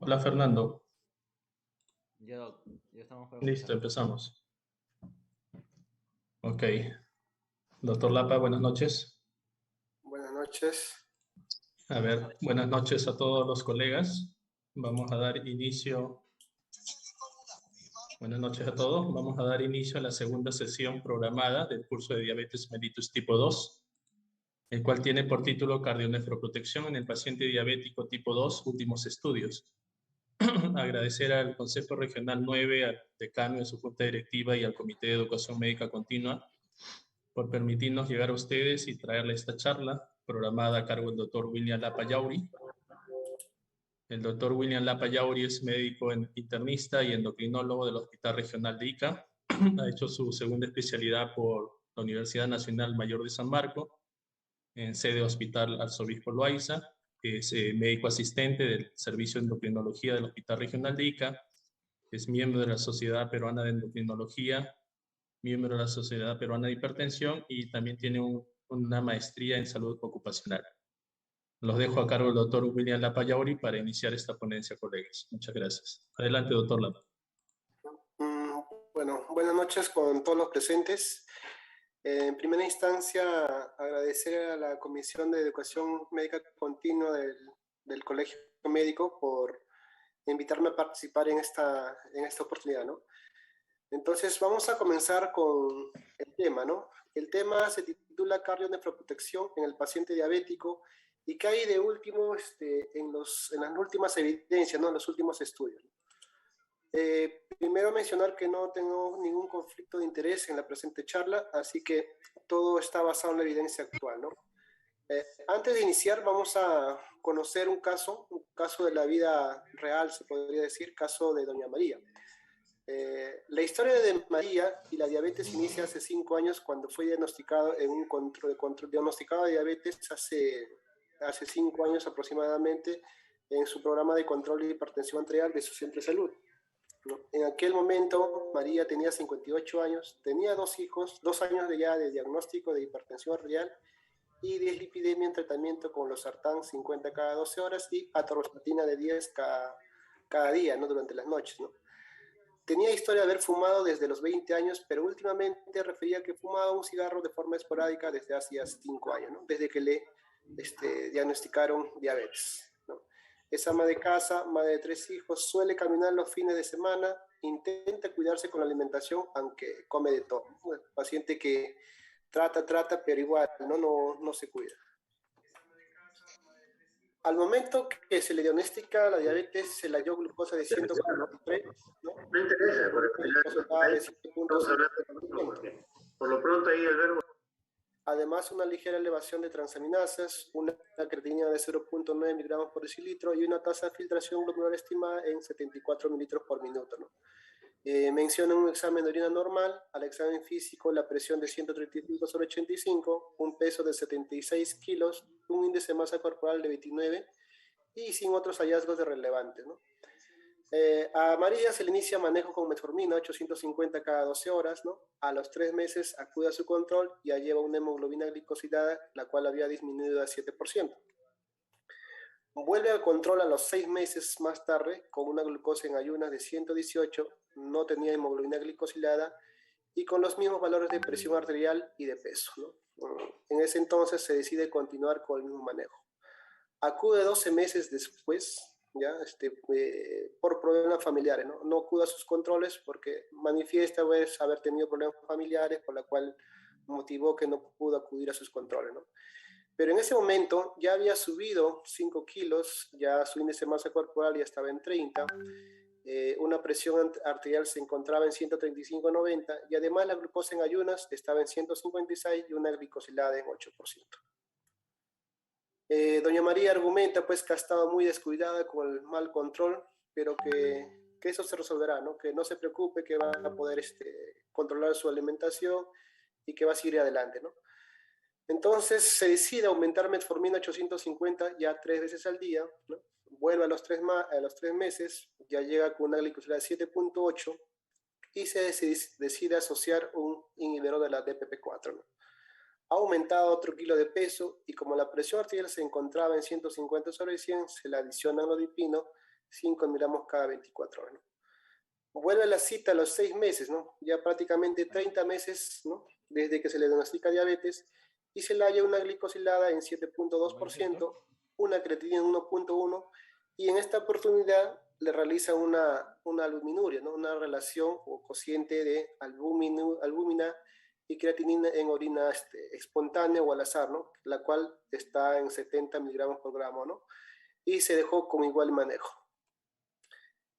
Hola, Fernando. Ya estamos para Listo, comenzar. empezamos. Ok. Doctor Lapa, buenas noches. Buenas noches. A ver, buenas noches a todos los colegas. Vamos a dar inicio. Buenas noches a todos. Vamos a dar inicio a la segunda sesión programada del curso de diabetes mellitus tipo 2, el cual tiene por título Cardionefroprotección en el paciente diabético tipo 2, últimos estudios. Agradecer al Consejo Regional 9, al decano de su junta directiva y al Comité de Educación Médica Continua por permitirnos llegar a ustedes y traerle esta charla programada a cargo del doctor William Lapa Yauri. El doctor William Lapa Yauri es médico internista y endocrinólogo del Hospital Regional de Ica. Ha hecho su segunda especialidad por la Universidad Nacional Mayor de San Marcos, en sede Hospital Arzobispo Loaiza. Es médico asistente del Servicio de Endocrinología del Hospital Regional de Ica. Es miembro de la Sociedad Peruana de Endocrinología, miembro de la Sociedad Peruana de Hipertensión y también tiene una maestría en salud ocupacional. Los dejo a cargo del doctor William Lapa Yauri para iniciar esta ponencia, colegas. Muchas gracias. Adelante, doctor Lapa. Bueno, buenas noches con todos los presentes. En primera instancia, agradecer a la Comisión de Educación Médica Continua del Colegio Médico por invitarme a participar en esta oportunidad, ¿no? Entonces, vamos a comenzar con el tema, ¿no? El tema se titula Cardionefroprotección en el paciente diabético y que hay de último en las últimas evidencias, ¿no? En los últimos estudios. Primero mencionar que no tengo ningún conflicto de interés en la presente charla, así que todo está basado en la evidencia actual, ¿no? Antes de iniciar, vamos a conocer un caso de la vida real, se podría decir, caso de doña María. La historia de María y la diabetes inicia hace 5 años cuando fue diagnosticado en un diagnosticado de diabetes hace 5 años aproximadamente en su programa de control de hipertensión arterial de su centro de salud, ¿no? En aquel momento María tenía 58 años, tenía 2 hijos, 2 años de diagnóstico de hipertensión arterial y dislipidemia en tratamiento con losartán 50 cada 12 horas y atorvastatina de 10 cada día, ¿no? Durante las noches, ¿no? Tenía historia de haber fumado desde los 20 años, pero últimamente refería que fumaba un cigarro de forma esporádica desde hace 5 años, ¿no? Desde que le diagnosticaron diabetes, ¿no? Es ama de casa, madre de 3 hijos, suele caminar los fines de semana, intenta cuidarse con la alimentación, aunque come de todo. Bueno, paciente que trata, pero igual no se cuida. Al momento que se le diagnostica la diabetes, se le halló glucosa de 143, ¿no? No interesa, por lo pronto ahí el verbo. Además, una ligera elevación de transaminasas, una creatinina de 0.9 miligramos por decilitro y una tasa de filtración glomerular estimada en 74 mililitros por minuto, ¿no? Menciona un examen de orina normal, al examen físico la presión de 135 sobre 85, un peso de 76 kilos, un índice de masa corporal de 29 y sin otros hallazgos de relevantes, ¿no? A María se le inicia manejo con metformina, 850 cada 12 horas, ¿no? A los 3 meses acude a su control y ya lleva una hemoglobina glicosilada, la cual había disminuido a 7%. Vuelve al control a los 6 meses más tarde con una glucosa en ayunas de 118, no tenía hemoglobina glicosilada y con los mismos valores de presión arterial y de peso, ¿no? En ese entonces se decide continuar con el mismo manejo. Acude 12 meses después, ya, por problemas familiares, ¿no? No acude a sus controles porque manifiesta haber tenido problemas familiares, por la cual motivó que no pudo acudir a sus controles, ¿no? Pero en ese momento ya había subido 5 kilos, ya su índice de masa corporal ya estaba en 30, una presión arterial se encontraba en 135/90 y además la glucosa en ayunas estaba en 156 y una glicosilada en 8%. Doña María argumenta pues que ha estado muy descuidada con el mal control, pero que eso se resolverá, ¿no? Que no se preocupe, que va a poder controlar su alimentación y que va a seguir adelante, ¿no? Entonces se decide aumentar metformina 850 ya 3 veces al día, ¿no? Vuelve a los 3 meses, ya llega con una glicosilada de 7.8 y se decide asociar un inhibidor de la DPP4, ¿no? Ha aumentado otro kilo de peso y como la presión arterial se encontraba en 150/100, se le adiciona anodipino 5 miligramos cada 24 horas, ¿no? Vuelve a la cita a los 6 meses, ¿no? Ya prácticamente 30 meses, ¿no? Desde que se le diagnostica diabetes y se le halla una glicosilada en 7.2%, una creatinina en 1.1 y en esta oportunidad le realiza una albuminuria, ¿no? Una relación o cociente de albúmina y creatinina en orina espontánea o al azar, ¿no? La cual está en 70 miligramos por gramo, ¿no? Y se dejó con igual manejo.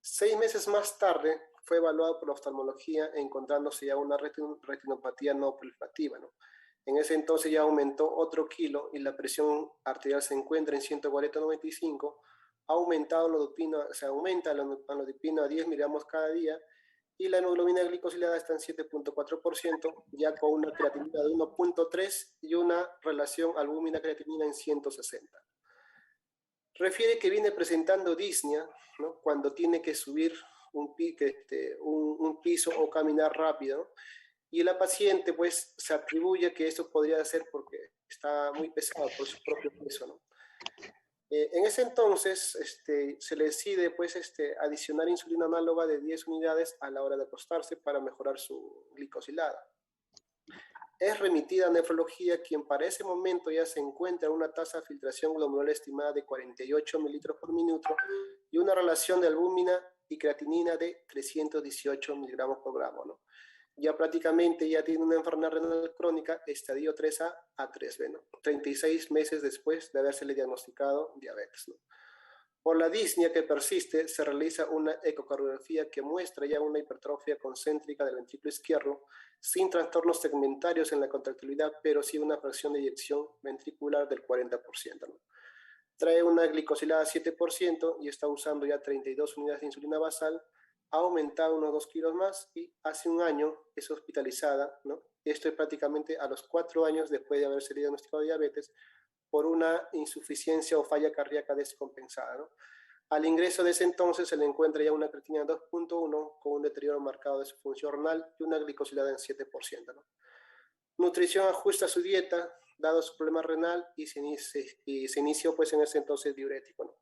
6 meses más tarde fue evaluado por la oftalmología encontrándose ya una retinopatía no proliferativa, ¿no? En ese entonces ya aumentó otro kilo y la presión arterial se encuentra en 140/95, ha aumentado la dopina, se aumenta la anodipina a 10 miligramos cada día y la hemoglobina glicosilada está en 7.4%, ya con una creatinina de 1.3 y una relación albúmina-creatinina en 160. Refiere que viene presentando disnea, ¿no? Cuando tiene que subir un piso o caminar rápido, ¿no? Y la paciente pues se atribuye que eso podría ser porque está muy pesado por su propio peso, ¿no? En ese entonces se le decide pues adicionar insulina análoga de 10 unidades a la hora de acostarse para mejorar su glicosilada. Es remitida a nefrología, quien para ese momento ya se encuentra en una tasa de filtración glomerular estimada de 48 mililitros por minuto y una relación de albúmina y creatinina de 318 miligramos por gramo, ¿no? Ya prácticamente ya tiene una enfermedad renal crónica, estadio 3A a 3B, ¿no? 36 meses después de habérsele diagnosticado diabetes, ¿no? Por la disnea que persiste, se realiza una ecocardiografía que muestra ya una hipertrofia concéntrica del ventrículo izquierdo, sin trastornos segmentarios en la contractilidad, pero sí una fracción de eyección ventricular del 40%, ¿no? Trae una glicosilada 7% y está usando ya 32 unidades de insulina basal, ha aumentado unos 2 kilos más y hace un año es hospitalizada, ¿no? Esto es prácticamente a los 4 años después de haberse diagnosticado diabetes por una insuficiencia o falla cardíaca descompensada, ¿no? Al ingreso de ese entonces se le encuentra ya una creatinina 2.1 con un deterioro marcado de su función renal y una glicosilada en 7%, ¿no? Nutrición ajusta su dieta, dado su problema renal y se inició pues en ese entonces diurético, ¿no?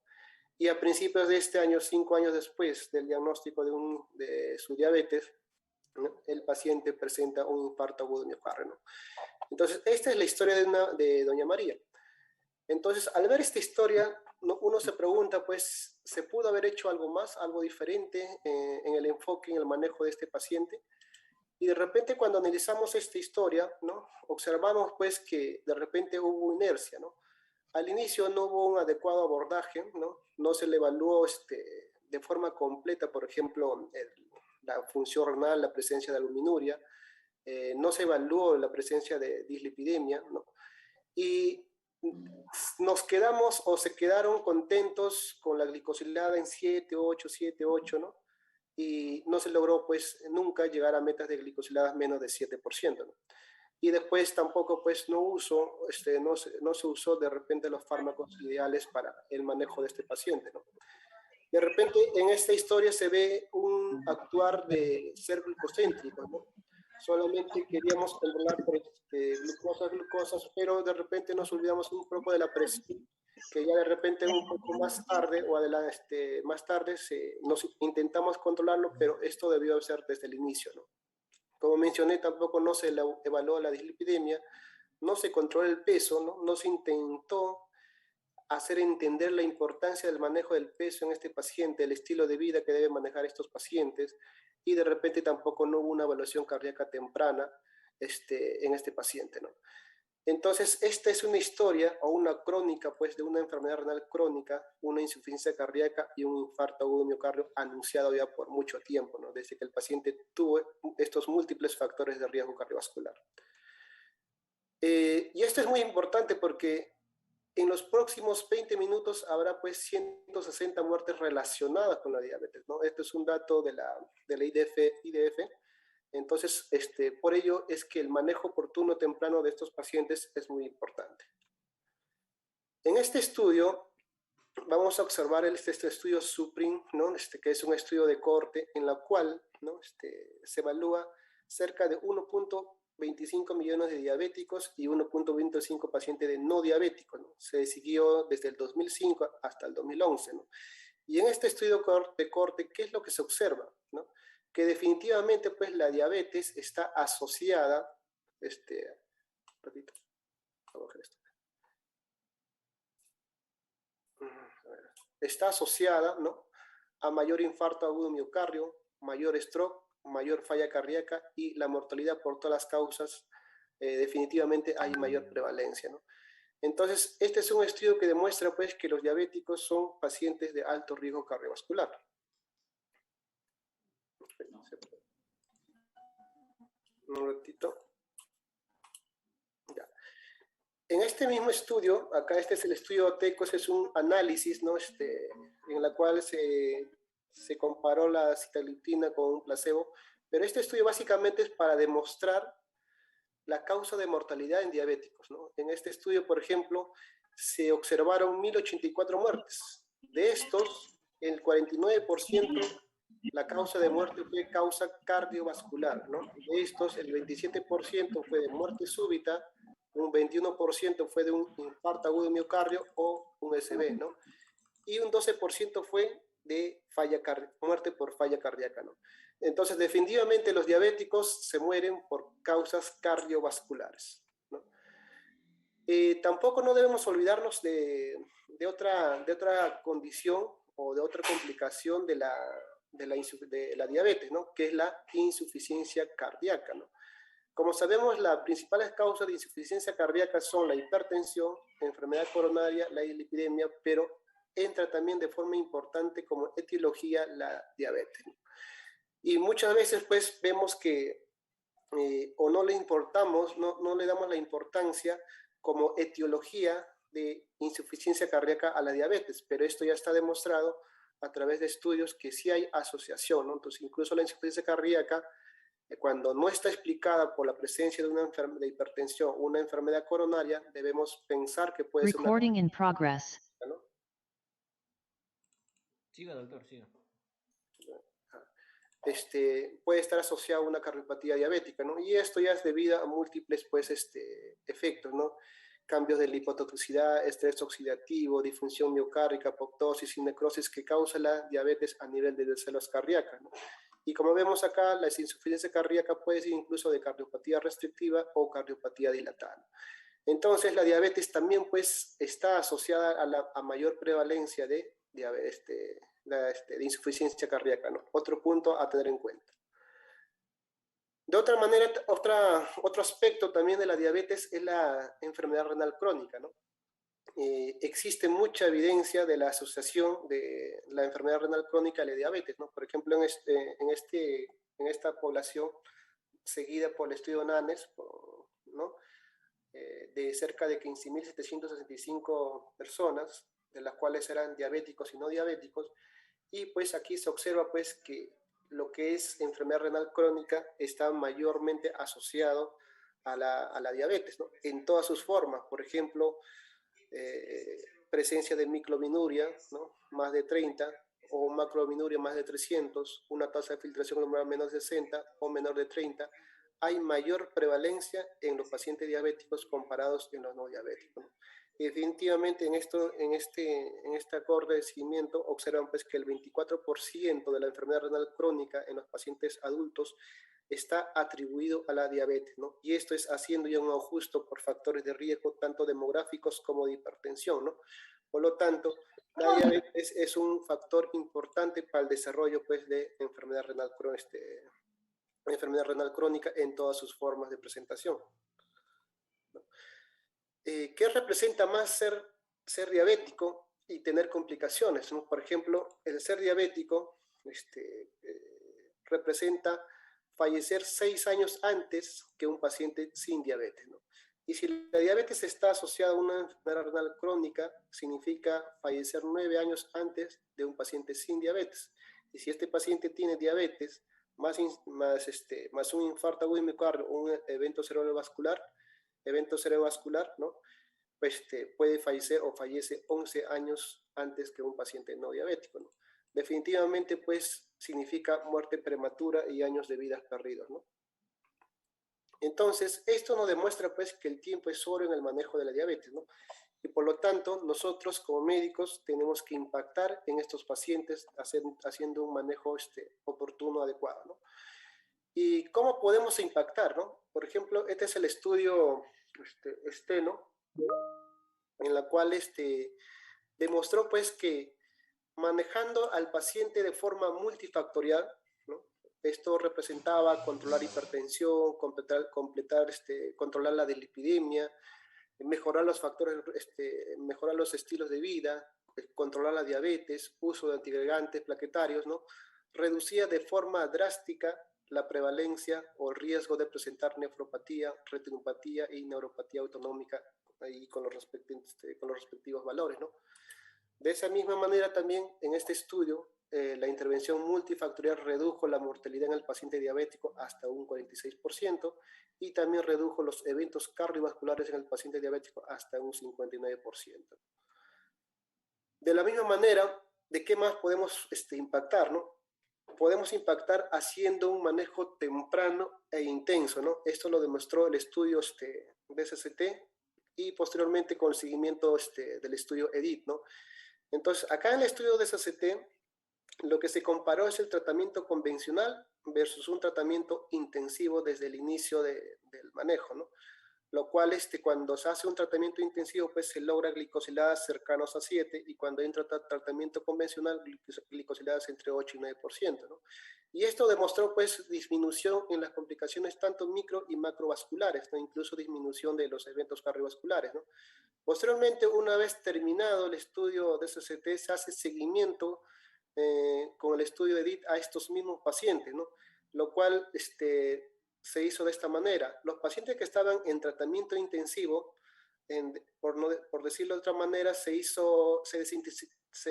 Y a principios de este año, 5 años después del diagnóstico de su diabetes, ¿no? El paciente presenta un infarto agudo de miocardio, ¿no? Entonces, esta es la historia de doña María. Entonces, al ver esta historia, uno se pregunta, pues, ¿se pudo haber hecho algo más, algo diferente en el enfoque, en el manejo de este paciente? Y de repente, cuando analizamos esta historia, ¿no? Observamos, pues, que de repente hubo inercia, ¿no? Al inicio no hubo un adecuado abordaje, ¿no? No se le evaluó de forma completa, por ejemplo, la función renal, la presencia de albuminuria, no se evaluó la presencia de dislipidemia, ¿no? Y nos quedamos o se quedaron contentos con la glicosilada en 7, 8, ¿no? Y no se logró pues nunca llegar a metas de glicosiladas menos de 7%, ¿no? Y después tampoco pues no se usó de repente los fármacos ideales para el manejo de este paciente, ¿no? De repente en esta historia se ve un actuar de ser glucocéntrico, ¿no? Solamente queríamos controlar glucosas, pero de repente nos olvidamos un poco de la presión, que ya de repente un poco más tarde o adelante, más tarde nos intentamos controlarlo, pero esto debió ser desde el inicio, ¿no? Como mencioné, tampoco no se evaluó la dislipidemia, no se controló el peso, ¿no? No se intentó hacer entender la importancia del manejo del peso en este paciente, el estilo de vida que deben manejar estos pacientes, y de repente tampoco no hubo una evaluación cardíaca temprana en este paciente, ¿no? Entonces, esta es una historia o una crónica, pues, de una enfermedad renal crónica, una insuficiencia cardíaca y un infarto agudo de miocardio anunciado ya por mucho tiempo, ¿no? Desde que el paciente tuvo estos múltiples factores de riesgo cardiovascular. Y esto es muy importante porque en los próximos 20 minutos habrá pues 160 muertes relacionadas con la diabetes, ¿no? Esto es un dato de la IDF. Entonces, por ello es que el manejo oportuno temprano de estos pacientes es muy importante. En este estudio vamos a observar este estudio SUPREME, ¿no? Que es un estudio de cohorte en la cual, ¿no? Se evalúa cerca de 1.25 millones de diabéticos y 1.25 pacientes de no diabéticos, ¿no? Se siguió desde el 2005 hasta el 2011, ¿no? Y en este estudio de cohorte, ¿qué es lo que se observa, ¿no? Que definitivamente pues la diabetes está asociada, ratito, vamos a bajar esto. Está asociada, ¿no?, a mayor infarto agudo miocardio, mayor stroke, mayor falla cardíaca y la mortalidad por todas las causas, definitivamente hay mayor prevalencia, ¿no? Entonces, este es un estudio que demuestra pues que los diabéticos son pacientes de alto riesgo cardiovascular. Un ratito. Ya. En este mismo estudio, acá este es el estudio TECOS, es un análisis, ¿no? En la cual se comparó la sitagliptina con un placebo, pero este estudio básicamente es para demostrar la causa de mortalidad en diabéticos, ¿no? En este estudio, por ejemplo, se observaron 1.084 muertes. De estos, el 49% la causa de muerte fue causa cardiovascular, ¿no? De estos, el 27% fue de muerte súbita, un 21% fue de un infarto agudo de miocardio o un SB, ¿no? Y un 12% fue de muerte por falla cardíaca, ¿no? Entonces, definitivamente los diabéticos se mueren por causas cardiovasculares, ¿no? Tampoco no debemos olvidarnos de otra condición o de otra complicación de la diabetes, ¿no? Que es la insuficiencia cardíaca, ¿no? Como sabemos, las principales causas de insuficiencia cardíaca son la hipertensión, la enfermedad coronaria, la dislipidemia, pero entra también de forma importante como etiología la diabetes, ¿no? Y muchas veces pues vemos que o no le importamos, no le damos la importancia como etiología de insuficiencia cardíaca a la diabetes, pero esto ya está demostrado a través de estudios que sí hay asociación, ¿no? Entonces, incluso la insuficiencia cardíaca, cuando no está explicada por la presencia de una enfermedad de hipertensión o una enfermedad coronaria, debemos pensar que puede ser una... Recording in progress. ¿no? Siga, doctor, siga. Puede estar asociado a una cardiopatía diabética, ¿no? Y esto ya es debido a múltiples, pues, efectos, ¿no? Cambios de lipotoxicidad, estrés oxidativo, disfunción miocárdica, apoptosis y necrosis que causa la diabetes a nivel de células cardíacas, ¿no? Y como vemos acá, la insuficiencia cardíaca puede ser incluso de cardiopatía restrictiva o cardiopatía dilatada. Entonces, la diabetes también, pues, está asociada a mayor prevalencia de diabetes, de insuficiencia cardíaca, ¿no? Otro punto a tener en cuenta. De otra manera, otro aspecto también de la diabetes es la enfermedad renal crónica, ¿no? Existe mucha evidencia de la asociación de la enfermedad renal crónica y la diabetes, ¿no? Por ejemplo, en esta población seguida por el estudio NANES, ¿no? De cerca de 15.765 personas, de las cuales eran diabéticos y no diabéticos, y pues aquí se observa pues que lo que es enfermedad renal crónica está mayormente asociado a la diabetes, ¿no? En todas sus formas, por ejemplo, presencia de miclobinuria, ¿no? Más de 30, o macrobinuria más de 300, una tasa de filtración glomerular menor de 60 o menor de 30, hay mayor prevalencia en los pacientes diabéticos comparados en los no diabéticos, ¿no? Y definitivamente en este acorde de seguimiento observan pues que el 24% de la enfermedad renal crónica en los pacientes adultos está atribuido a la diabetes, ¿no? Y esto es haciendo ya un ajuste por factores de riesgo tanto demográficos como de hipertensión, ¿no? Por lo tanto, la diabetes es un factor importante para el desarrollo pues de enfermedad renal crónica en todas sus formas de presentación, ¿no? ¿qué representa más ser diabético y tener complicaciones, ¿no? Por ejemplo, el ser diabético representa fallecer 6 años antes que un paciente sin diabetes, ¿no? Y si la diabetes está asociada a una enfermedad renal crónica, significa fallecer 9 años antes de un paciente sin diabetes. Y si este paciente tiene diabetes, más un infarto agudo de miocardio o un evento cerebrovascular, ¿no? Pues puede fallecer o fallece 11 años antes que un paciente no diabético, ¿no? Definitivamente, pues, significa muerte prematura y años de vida perdidos, ¿no? Entonces, esto nos demuestra, pues, que el tiempo es oro en el manejo de la diabetes, ¿no? Y por lo tanto, nosotros como médicos tenemos que impactar en estos pacientes haciendo un manejo oportuno, adecuado, ¿no? ¿Y cómo podemos impactar, no? Por ejemplo, este es el estudio Steno, en la cual demostró, pues, que manejando al paciente de forma multifactorial, ¿no? Esto representaba controlar hipertensión, controlar la dislipidemia, mejorar los factores, mejorar los estilos de vida, controlar la diabetes, uso de antiagregantes plaquetarios, ¿no? Reducía de forma drástica la prevalencia o riesgo de presentar nefropatía, retinopatía y neuropatía autonómica, ahí con los respectivos valores, ¿no? De esa misma manera también en este estudio la intervención multifactorial redujo la mortalidad en el paciente diabético hasta un 46% y también redujo los eventos cardiovasculares en el paciente diabético hasta un 59%. De la misma manera, ¿de qué más podemos impactar, no? Podemos impactar haciendo un manejo temprano e intenso, ¿no? Esto lo demostró el estudio DSCT y posteriormente con el seguimiento del estudio EDIT, ¿no? Entonces, acá en el estudio de SCT, lo que se comparó es el tratamiento convencional versus un tratamiento intensivo desde el inicio del manejo, ¿no? Lo cual, cuando se hace un tratamiento intensivo, pues se logra glicosiladas cercanos a 7, y cuando entra tratamiento convencional, glicosiladas entre 8 y 9%, ¿no? Y esto demostró, pues, disminución en las complicaciones tanto micro y macrovasculares, ¿no? Incluso disminución de los eventos cardiovasculares, ¿no? Posteriormente, una vez terminado el estudio de SCT, se hace seguimiento con el estudio de EDIT a estos mismos pacientes, ¿no? Lo cual se hizo de esta manera. Los pacientes que estaban en tratamiento intensivo, por decirlo de otra manera, se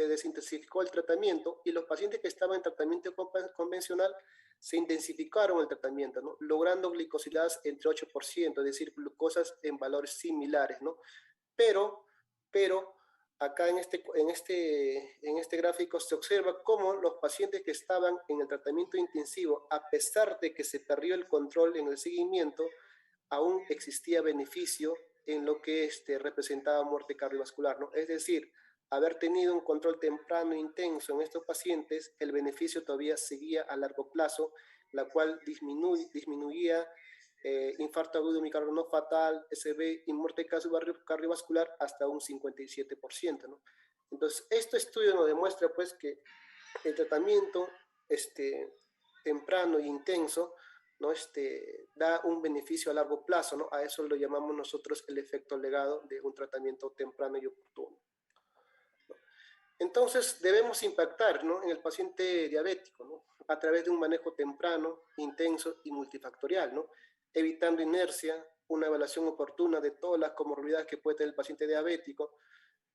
desintensificó el tratamiento, y los pacientes que estaban en tratamiento convencional se intensificaron el tratamiento, ¿no? Logrando glicosiladas entre 8%, es decir, glucosas en valores similares, ¿no? Pero acá en este gráfico se observa cómo los pacientes que estaban en el tratamiento intensivo, a pesar de que se perdió el control en el seguimiento, aún existía beneficio en lo que representaba muerte cardiovascular, ¿no? Es decir, haber tenido un control temprano e intenso en estos pacientes, el beneficio todavía seguía a largo plazo, la cual disminuía infarto agudo miocardio no fatal, SB y muerte cardiovascular hasta un 57%, ¿no? Entonces, este estudio nos demuestra, pues, que el tratamiento temprano e intenso, ¿no? Da un beneficio a largo plazo, ¿no? A eso lo llamamos nosotros el efecto legado de un tratamiento temprano y oportuno. Entonces, debemos impactar, ¿no?, en el paciente diabético, ¿no?, a través de un manejo temprano, intenso y multifactorial, ¿no?, evitando inercia, una evaluación oportuna de todas las comorbilidades que puede tener el paciente diabético,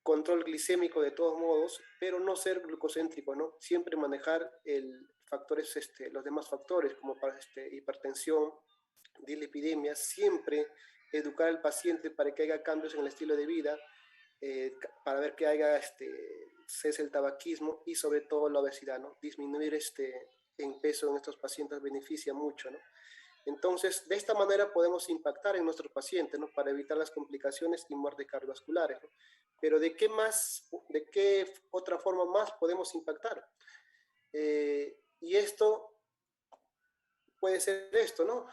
control glicémico de todos modos, pero no ser glucocéntrico, ¿no? Siempre manejar los demás factores, como hipertensión, dislipidemia, siempre educar al paciente para que haga cambios en el estilo de vida, para ver que haya cese el tabaquismo y sobre todo la obesidad, ¿no? Disminuir en peso en estos pacientes beneficia mucho, ¿no? Entonces, de esta manera podemos impactar en nuestros pacientes, ¿no?, para evitar las complicaciones y muertes cardiovasculares, ¿no? Pero ¿de qué otra forma más podemos impactar? Y esto puede ser esto, ¿no?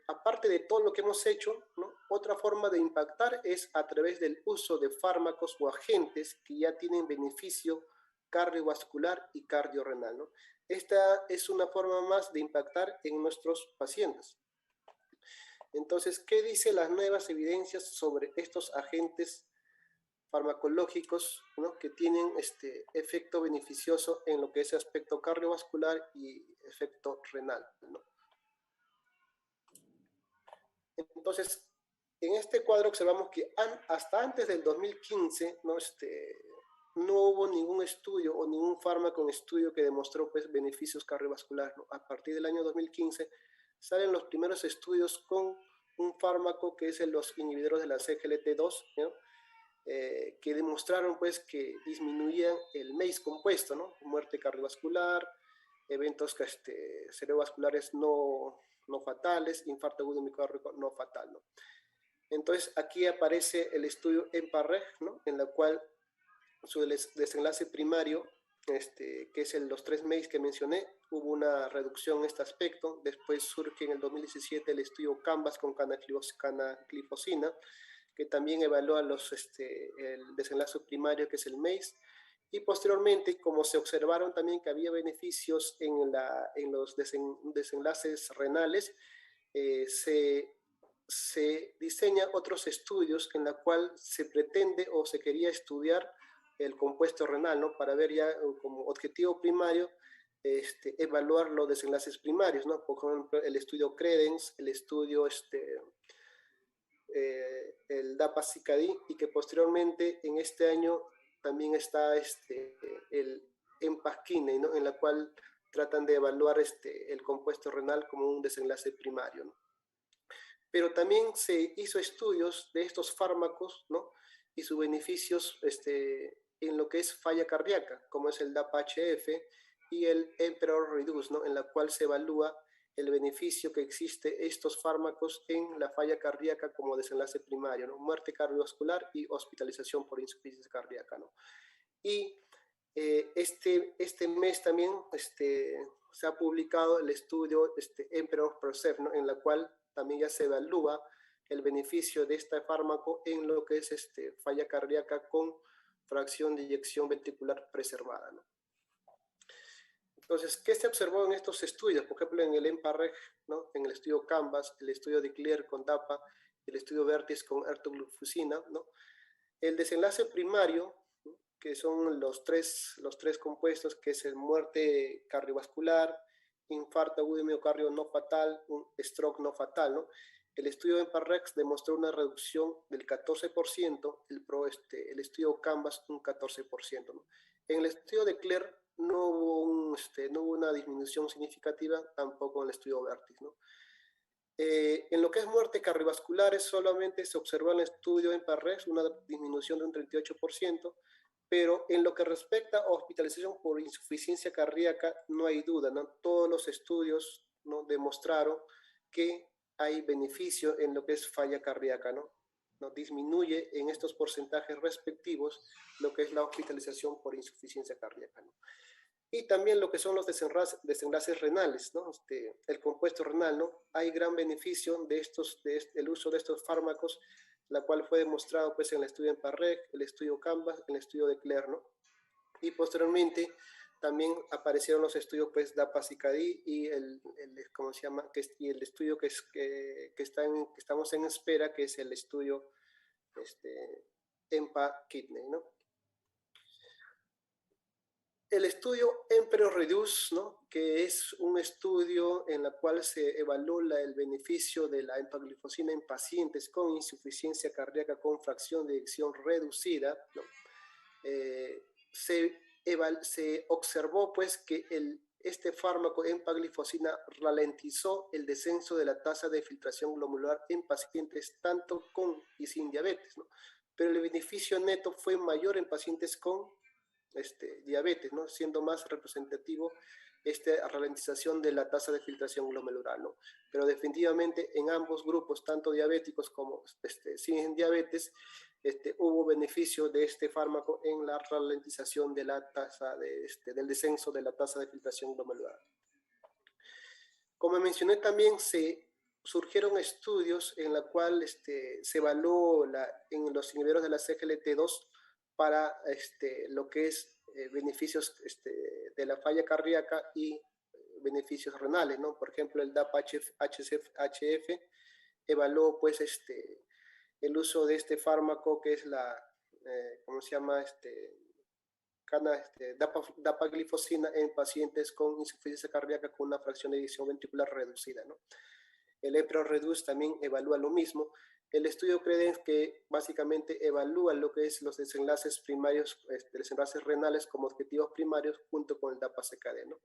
Aparte de todo lo que hemos hecho, ¿no?, otra forma de impactar es a través del uso de fármacos o agentes que ya tienen beneficio cardiovascular y cardiorrenal, ¿no? Esta es una forma más de impactar en nuestros pacientes. Entonces, ¿qué dice las nuevas evidencias sobre estos agentes farmacológicos, ¿no?, que tienen efecto beneficioso en lo que es aspecto cardiovascular y efecto renal, ¿no? Entonces, en este cuadro observamos que hasta antes del 2015, ¿no?, no hubo ningún estudio o ningún fármaco en estudio que demostró, pues, beneficios cardiovasculares, ¿no? A partir del año 2015 salen los primeros estudios con un fármaco que es los inhibidores de la CGLT2, ¿no?, que demostraron, pues, que disminuían el MACE compuesto, ¿no? Muerte cardiovascular, eventos cerebrovasculares no fatales, infarto agudo miocárdico no fatal, ¿no? Entonces, aquí aparece el estudio EMPA-REG, ¿no?, en la cual su desenlace primario, que es los 3 MACE que mencioné, hubo una reducción en este aspecto. Después surge en el 2017 el estudio CANVAS con canaglifosina, que también evalúa el desenlace primario, que es el MACE. Y posteriormente, como se observaron también que había beneficios en los desenlaces renales, se diseñan otros estudios en la cual se pretende o se quería estudiar el compuesto renal, ¿no?, para ver ya como objetivo primario evaluar los desenlaces primarios, ¿no? Por ejemplo, el estudio CREDENS, el estudio el DAPA-CKD, y que posteriormente en este año también está el EMPA-KINE, ¿no?, en la cual tratan de evaluar el compuesto renal como un desenlace primario, ¿no? Pero también se hizo estudios de estos fármacos, ¿no?, y sus beneficios en lo que es falla cardíaca, como es el DAPA-HF y el Emperor Reduce, ¿no?, en la cual se evalúa el beneficio que existe estos fármacos en la falla cardíaca como desenlace primario, ¿no?, muerte cardiovascular y hospitalización por insuficiencia cardíaca, ¿no? Y este mes también se ha publicado el estudio Emperor Percept, ¿no?, en la cual también ya se evalúa el beneficio de este fármaco en lo que es falla cardíaca con fracción de eyección ventricular preservada, ¿no? Entonces, ¿qué se observó en estos estudios? Por ejemplo, en el EMPA-REG, ¿no?, en el estudio CANVAS, el estudio de Clear con DAPA, el estudio VERTIS con ertuglufosina, ¿no? El desenlace primario, ¿no?, que son los tres compuestos, que es el muerte cardiovascular, infarto agudo de miocardio no fatal, un stroke no fatal, ¿no? El estudio EMPA-REG demostró una reducción del 14%, el estudio CANVAS un 14%, ¿no? En el estudio de Clear no hubo una disminución significativa, tampoco en el estudio VERTIS, ¿no? En lo que es muerte cardiovasculares, solamente se observó en el estudio EMPA-REG una disminución de un 38%, pero en lo que respecta a hospitalización por insuficiencia cardíaca, no hay duda, ¿no? Todos los estudios, ¿no?, demostraron que hay beneficio en lo que es falla cardíaca, ¿no? ¿No? Disminuye en estos porcentajes respectivos lo que es la hospitalización por insuficiencia cardíaca, ¿no? Y también lo que son los desenlaces renales, ¿no? El compuesto renal, ¿no? Hay gran beneficio del uso de estos fármacos, la cual fue demostrado, pues, en el estudio EMPA-REG, el estudio CANVAS, el estudio de Clear, ¿no? Y posteriormente también aparecieron los estudios, pues, DAPA-CKD y ¿cómo se llama? Y el estudio que estamos en espera, que es el estudio EMPA-KIDNEY, ¿no? El estudio Emperor Reduce, ¿no?, que es un estudio en el cual se evalúa el beneficio de la empaglifosina en pacientes con insuficiencia cardíaca con fracción de eyección reducida, ¿no? Se observó, pues, que este fármaco empaglifosina ralentizó el descenso de la tasa de filtración glomerular en pacientes tanto con y sin diabetes, ¿no? Pero el beneficio neto fue mayor en pacientes con diabetes, ¿no?, siendo más representativo esta ralentización de la tasa de filtración glomerular, ¿no? Pero definitivamente en ambos grupos, tanto diabéticos como sin diabetes, hubo beneficio de este fármaco en la ralentización de la tasa del descenso de la tasa de filtración glomerular. Como mencioné, también surgieron estudios en la cual se evaluó en los inhibidores de la CGLT2 para lo que es beneficios de la falla cardíaca y beneficios renales, ¿no? Por ejemplo, el DAPA-HF evaluó pues el uso de este fármaco que es la, ¿cómo se llama? Dapaglifosina en pacientes con insuficiencia cardíaca con una fracción de eyección ventricular reducida, ¿no? El EPRO-REDUCE también evalúa lo mismo. El estudio CREDENS que básicamente evalúa lo que es los desenlaces primarios, desenlaces renales como objetivos primarios junto con el DAPA-CKD, ¿no?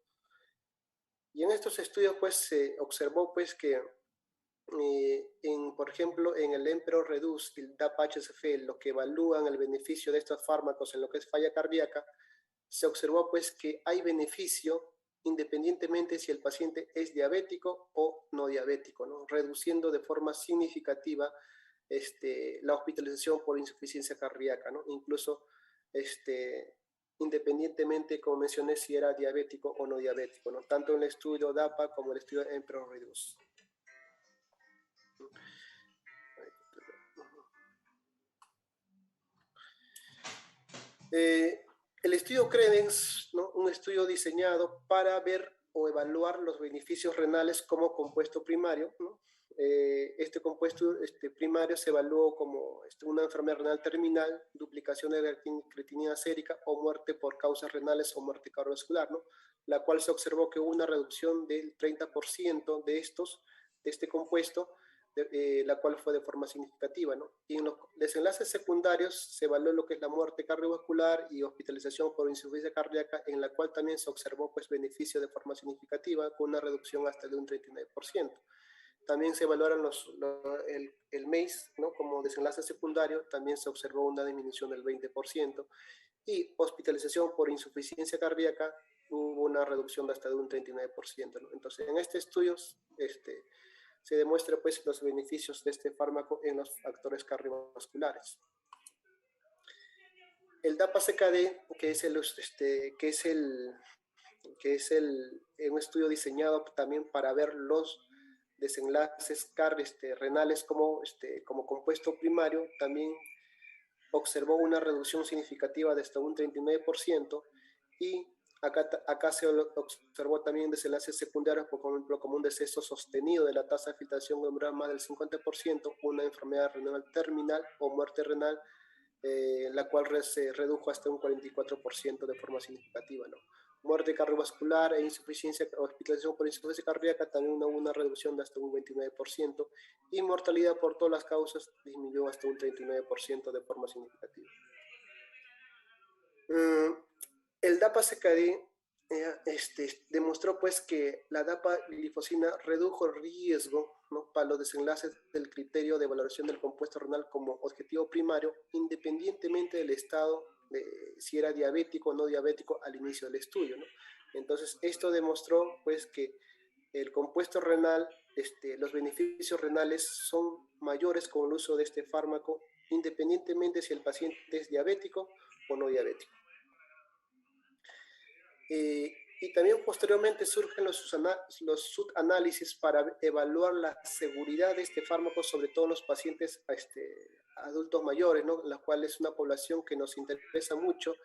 Y en estos estudios pues se observó pues que por ejemplo, en el EMPRO-REDUCE y el DAPA-HCF, lo que evalúan el beneficio de estos fármacos en lo que es falla cardíaca, se observó pues que hay beneficio independientemente si el paciente es diabético o no diabético, ¿no? Reduciendo de forma significativa la hospitalización por insuficiencia cardíaca, ¿no? Incluso independientemente, como mencioné, si era diabético o no diabético, ¿no? Tanto en el estudio DAPA como en el estudio EMPRO-REDUCE. El estudio CREDENS, ¿no? Un estudio diseñado para ver o evaluar los beneficios renales como compuesto primario, ¿no? Este compuesto primario se evaluó como una enfermedad renal terminal, duplicación de la creatinina sérica o muerte por causas renales o muerte cardiovascular, ¿no? La cual se observó que hubo una reducción del 30% de este compuesto, la cual fue de forma significativa, ¿no? Y en los desenlaces secundarios se evaluó lo que es la muerte cardiovascular y hospitalización por insuficiencia cardíaca, en la cual también se observó pues beneficio de forma significativa con una reducción hasta de un 39%. También se evaluaron el MACE, ¿no? Como desenlace secundario, también se observó una disminución del 20%, y hospitalización por insuficiencia cardíaca hubo una reducción de hasta de un 39%, ¿no? Entonces, en este estudio se demuestra pues los beneficios de este fármaco en los factores cardiovasculares. El DAPA-CKD, que es un estudio diseñado también para ver los desenlaces renales como compuesto primario, también observó una reducción significativa de hasta un 39%, y acá se observó también desenlaces secundarios, por ejemplo, como un deceso sostenido de la tasa de filtración glomerular más del 50%, una enfermedad renal terminal o muerte renal, la cual se redujo hasta un 44% de forma significativa, ¿no? Muerte cardiovascular e insuficiencia, hospitalización por insuficiencia cardíaca, también hubo una reducción de hasta un 29%, y mortalidad por todas las causas disminuyó hasta un 39% de forma significativa. El DAPA-CKD demostró pues que la dapaglifosina redujo el riesgo, ¿no? Para los desenlaces del criterio de valoración del compuesto renal como objetivo primario, independientemente del estado de si era diabético o no diabético al inicio del estudio, ¿no? Entonces esto demostró pues que el compuesto renal, los beneficios renales son mayores con el uso de este fármaco, independientemente si el paciente es diabético o no diabético. Y también posteriormente surgen los subanálisis para evaluar la seguridad de este fármaco, sobre todo en los pacientes adultos mayores, ¿no? La cual es una población que nos interesa mucho,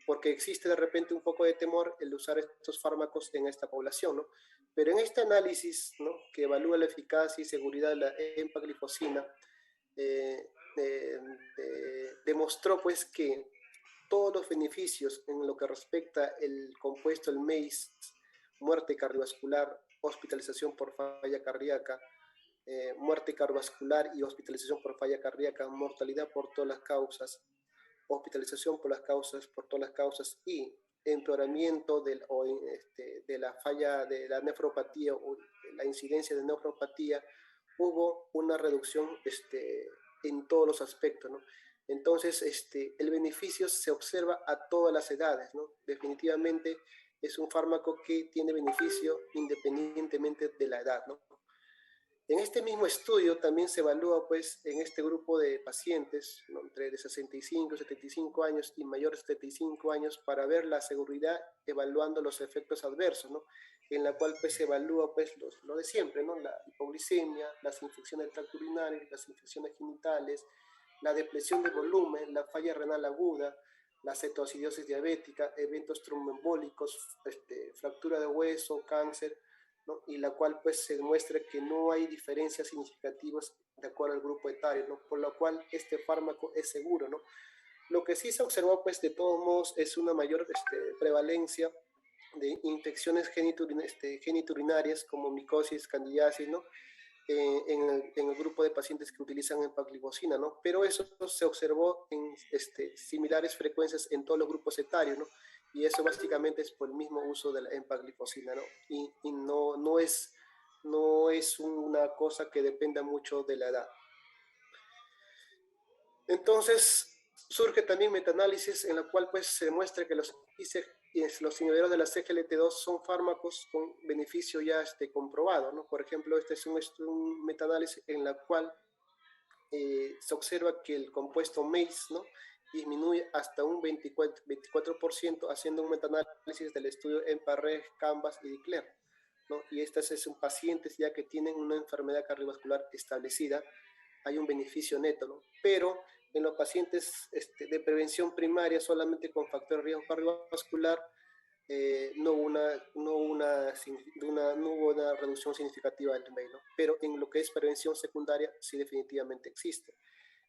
porque existe de repente un poco de temor el usar estos fármacos en esta población, ¿no? Pero en este análisis, ¿no? Que evalúa la eficacia y seguridad de la empaglifosina, demostró pues que todos los beneficios en lo que respecta el compuesto, el MACE, muerte cardiovascular, hospitalización por falla cardíaca, muerte cardiovascular y hospitalización por falla cardíaca, mortalidad por todas las causas, hospitalización por todas las causas y empeoramiento de la falla de la nefropatía o la incidencia de nefropatía, hubo una reducción en todos los aspectos, ¿no? Entonces, el beneficio se observa a todas las edades, ¿no? Definitivamente es un fármaco que tiene beneficio independientemente de la edad, ¿no? En este mismo estudio también se evalúa, pues, en este grupo de pacientes, ¿no? Entre de 65 y 75 años y mayores de 75 años, para ver la seguridad evaluando los efectos adversos, ¿no? En la cual pues se evalúa pues lo de siempre, ¿no? La hipoglicemia, las infecciones del tracto urinario, las infecciones genitales, la depresión de volumen, la falla renal aguda, la cetoacidosis diabética, eventos tromboembólicos, fractura de hueso, cáncer, ¿no? Y la cual pues se demuestra que no hay diferencias significativas de acuerdo al grupo etario, ¿no? Por lo cual este fármaco es seguro, ¿no? Lo que sí se observó pues de todos modos es una mayor prevalencia de infecciones geniturinarias como micosis, candidiasis, ¿no? En el grupo de pacientes que utilizan empagliflozina, ¿no? Pero eso se observó en similares frecuencias en todos los grupos etarios, ¿no? Y eso básicamente es por el mismo uso de la empagliflozina, ¿no? Y no es una cosa que dependa mucho de la edad. Entonces, surge también metaanálisis en la cual pues se demuestra que los inhibidores de la CGLT2 son fármacos con beneficio ya comprobado, ¿no? Por ejemplo, este es un metaanálisis en la cual se observa que el compuesto MACE, ¿no? Disminuye hasta un 24%, haciendo un metaanálisis del estudio EMPA-REG, CANVAS y DECLARE, ¿no? Y estas son pacientes ya que tienen una enfermedad cardiovascular establecida, hay un beneficio neto, ¿no? Pero en los pacientes de prevención primaria solamente con factor de riesgo cardiovascular no hubo una reducción significativa del MACE, ¿no? Pero en lo que es prevención secundaria sí definitivamente existe.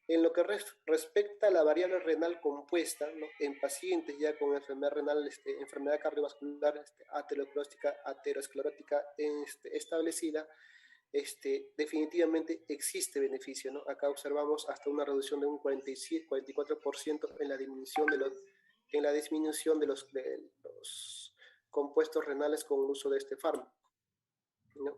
En lo que respecta a la variable renal compuesta, ¿no? En pacientes ya con enfermedad renal, enfermedad cardiovascular aterosclerótica establecida, definitivamente existe beneficio, ¿no? Acá observamos hasta una reducción de un 44% en la disminución de los compuestos renales con el uso de este fármaco, ¿no?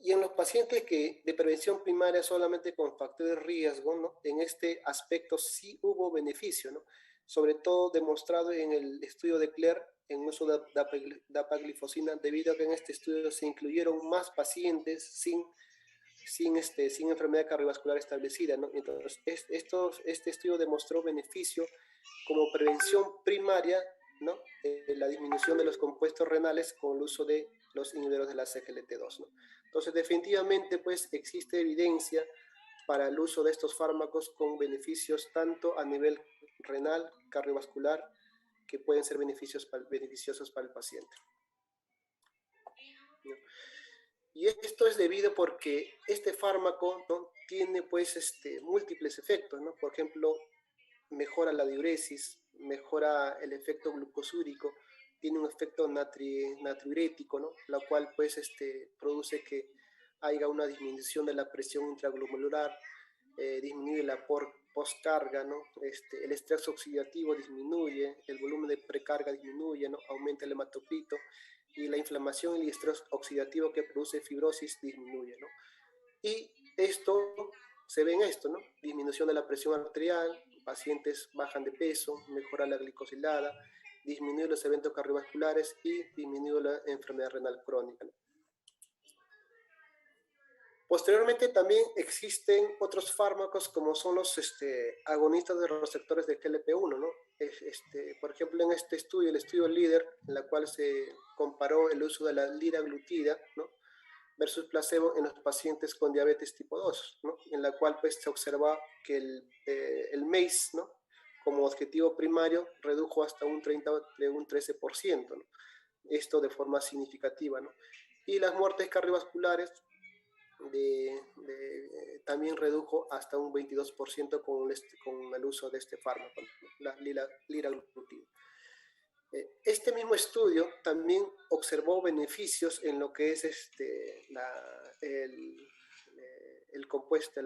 Y en los pacientes de prevención primaria solamente con factor de riesgo, ¿no? En este aspecto sí hubo beneficio, ¿no? Sobre todo demostrado en el estudio de CLER en uso de dapagliflozina, debido a que en este estudio se incluyeron más pacientes sin enfermedad cardiovascular establecida, ¿no? Entonces, este estudio demostró beneficio como prevención primaria, ¿no? La disminución de los compuestos renales con el uso de los inhibidores de la CGLT2, ¿no? Entonces, definitivamente, pues, existe evidencia para el uso de estos fármacos con beneficios tanto a nivel renal, cardiovascular, que pueden ser beneficiosos para el paciente, ¿no? Y esto es debido porque este fármaco, ¿no? Tiene, pues, múltiples efectos, ¿no? Por ejemplo, mejora la diuresis, mejora el efecto glucosúrico, tiene un efecto natriurético, ¿no? La cual pues produce que haya una disminución de la presión intraglomerular, disminuye la postcarga, ¿no? El estrés oxidativo disminuye, el volumen de precarga disminuye, ¿no? Aumenta el hematocrito y la inflamación y el estrés oxidativo que produce fibrosis disminuye, ¿no? Y esto se ve en esto, ¿no? Disminución de la presión arterial, pacientes bajan de peso, mejora la glicosilada, disminuye los eventos cardiovasculares y disminuye la enfermedad renal crónica, ¿no? Posteriormente también existen otros fármacos como son los agonistas de los receptores de GLP-1, ¿no? Por ejemplo, en este estudio, el estudio LEADER, en la cual se comparó el uso de la liraglutida, ¿no? Versus placebo en los pacientes con diabetes tipo 2, ¿no? En la cual pues, se observa que el MACE, ¿no? Como objetivo primario redujo hasta un 13%, ¿no? Esto de forma significativa, ¿no? Y las muertes cardiovasculares también redujo hasta un 22% con el uso de este fármaco, ¿no? La liraglutida. Este mismo estudio también observó beneficios en lo que es la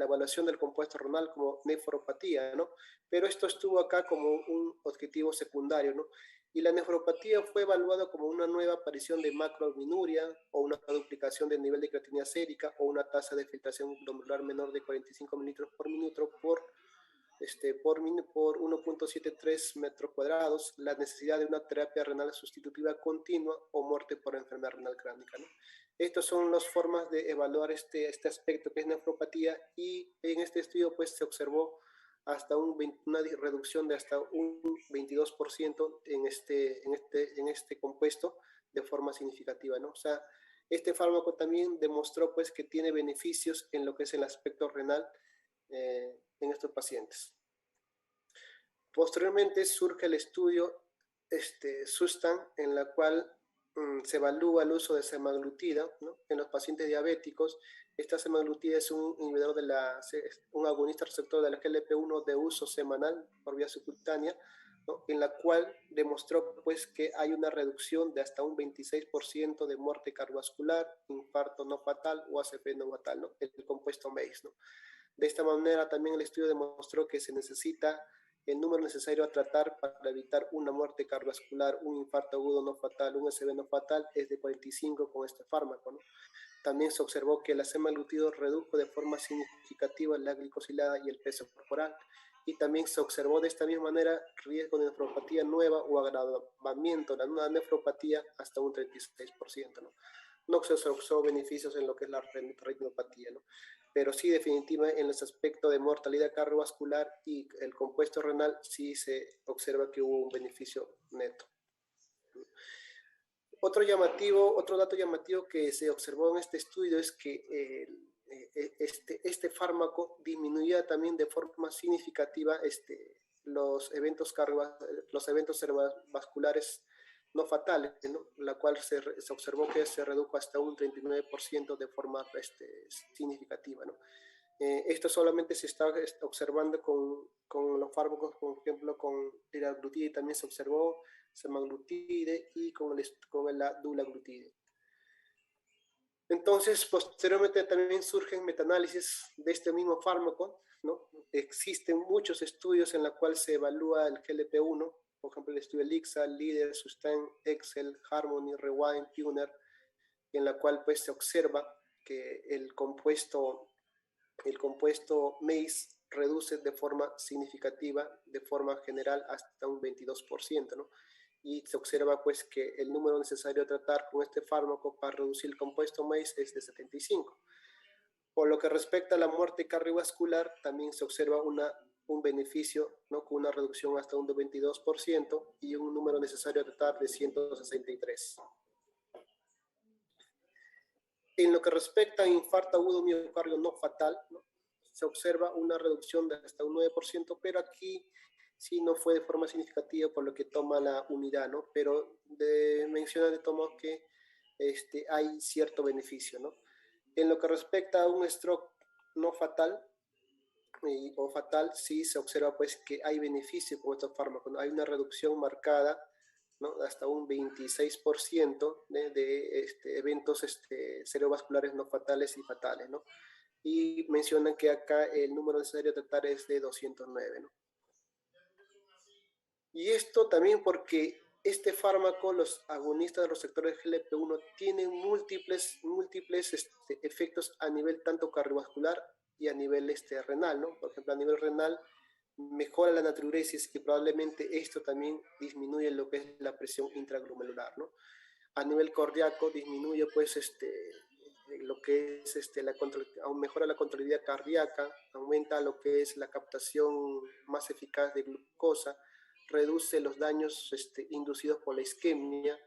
evaluación del compuesto renal como nefropatía, ¿no? Pero esto estuvo acá como un objetivo secundario, ¿no? Y la nefropatía fue evaluada como una nueva aparición de macroalbuminuria o una duplicación del nivel de creatinina sérica o una tasa de filtración glomerular menor de 45 mililitros por minuto por 1.73 metros cuadrados, la necesidad de una terapia renal sustitutiva continua o muerte por enfermedad renal crónica, ¿no? Estas son las formas de evaluar este aspecto que es nefropatía, y en este estudio pues se observó hasta una reducción de hasta un 22% en este compuesto de forma significativa, ¿no? O sea, este fármaco también demostró pues que tiene beneficios en lo que es el aspecto renal en estos pacientes. Posteriormente surge el estudio Sustan, en la cual se evalúa el uso de semaglutida, ¿no? En los pacientes diabéticos. Esta semaglutida es un inhibidor un agonista receptor de la GLP-1 de uso semanal por vía subcutánea, ¿no? En la cual demostró pues que hay una reducción de hasta un 26% de muerte cardiovascular, infarto no fatal o ACP no fatal, ¿no? El compuesto MACE, ¿no? De esta manera también el estudio demostró que se necesita el número necesario a tratar para evitar una muerte cardiovascular, un infarto agudo no fatal, un ACV no fatal, es de 45 con este fármaco, ¿no? También se observó que la semaglutida redujo de forma significativa la glicosilada y el peso corporal. Y también se observó de esta misma manera riesgo de nefropatía nueva o agravamiento de la nefropatía hasta un 36%, ¿no? No se observó beneficios en lo que es la retinopatía, ¿no? Pero sí definitivamente en los aspectos de mortalidad cardiovascular y el compuesto renal sí se observa que hubo un beneficio neto. Otro dato llamativo que se observó en este estudio es que este fármaco disminuía también de forma significativa los eventos cerebrovasculares no fatales, ¿no? La cual se observó que se redujo hasta un 39% de forma significativa, ¿no? Esto solamente se está observando con los fármacos, por ejemplo, con liraglutide también se observó, semaglutide y con la dulaglutide. Entonces, posteriormente también surgen metaanálisis de este mismo fármaco, ¿no? Existen muchos estudios en los cuales se evalúa el GLP-1, por ejemplo, el estudio ELIXA, LEADER, SUSTAIN, EXCEL, HARMONY, REWIND, PIONEER, en la cual pues se observa que el compuesto MACE reduce de forma significativa, de forma general, hasta un 22%, ¿no? Y se observa pues que el número necesario a tratar con este fármaco para reducir el compuesto MACE es de 75. Por lo que respecta a la muerte cardiovascular, también se observa un beneficio, ¿no? Con una reducción hasta un 22% y un número necesario a tratar de 163. En lo que respecta a infarto agudo miocardio no fatal, ¿no? Se observa una reducción de hasta un 9%, pero aquí sí no fue de forma significativa por lo que toma la unidad, ¿no? Pero menciona de tomo que hay cierto beneficio, ¿no? En lo que respecta a un stroke no fatal o fatal, sí se observa pues que hay beneficio con estos fármacos, ¿no? Hay una reducción marcada, ¿no? Hasta un 26% de eventos cerebrovasculares no fatales y fatales, ¿no? Y mencionan que acá el número necesario a tratar es de 209, ¿no? Y esto también porque este fármaco, los agonistas de los receptores GLP-1, tienen múltiples efectos a nivel tanto cardiovascular y a nivel renal, ¿no? Por ejemplo, a nivel renal mejora la natriuresis y probablemente esto también disminuye lo que es la presión intraglomerular, ¿no? A nivel cardíaco disminuye pues lo que es mejora la contractilidad cardíaca, aumenta lo que es la captación más eficaz de glucosa, reduce los daños inducidos por la isquemia,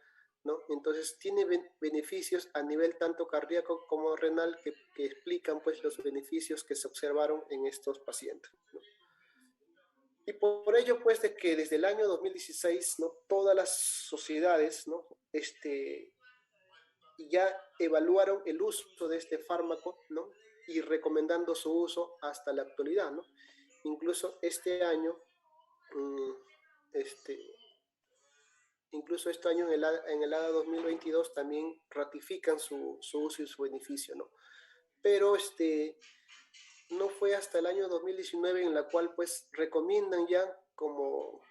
¿no? Entonces tiene beneficios a nivel tanto cardíaco como renal que explican pues los beneficios que se observaron en estos pacientes, ¿no? Y por ello pues de que desde el año 2016, ¿no? Todas las sociedades, ¿no? Ya evaluaron el uso de este fármaco, ¿no? Y recomendando su uso hasta la actualidad, ¿no? Incluso este año en el ADA 2022 también ratifican su uso y su beneficio, ¿no? Pero no fue hasta el año 2019 en la cual pues recomiendan ya como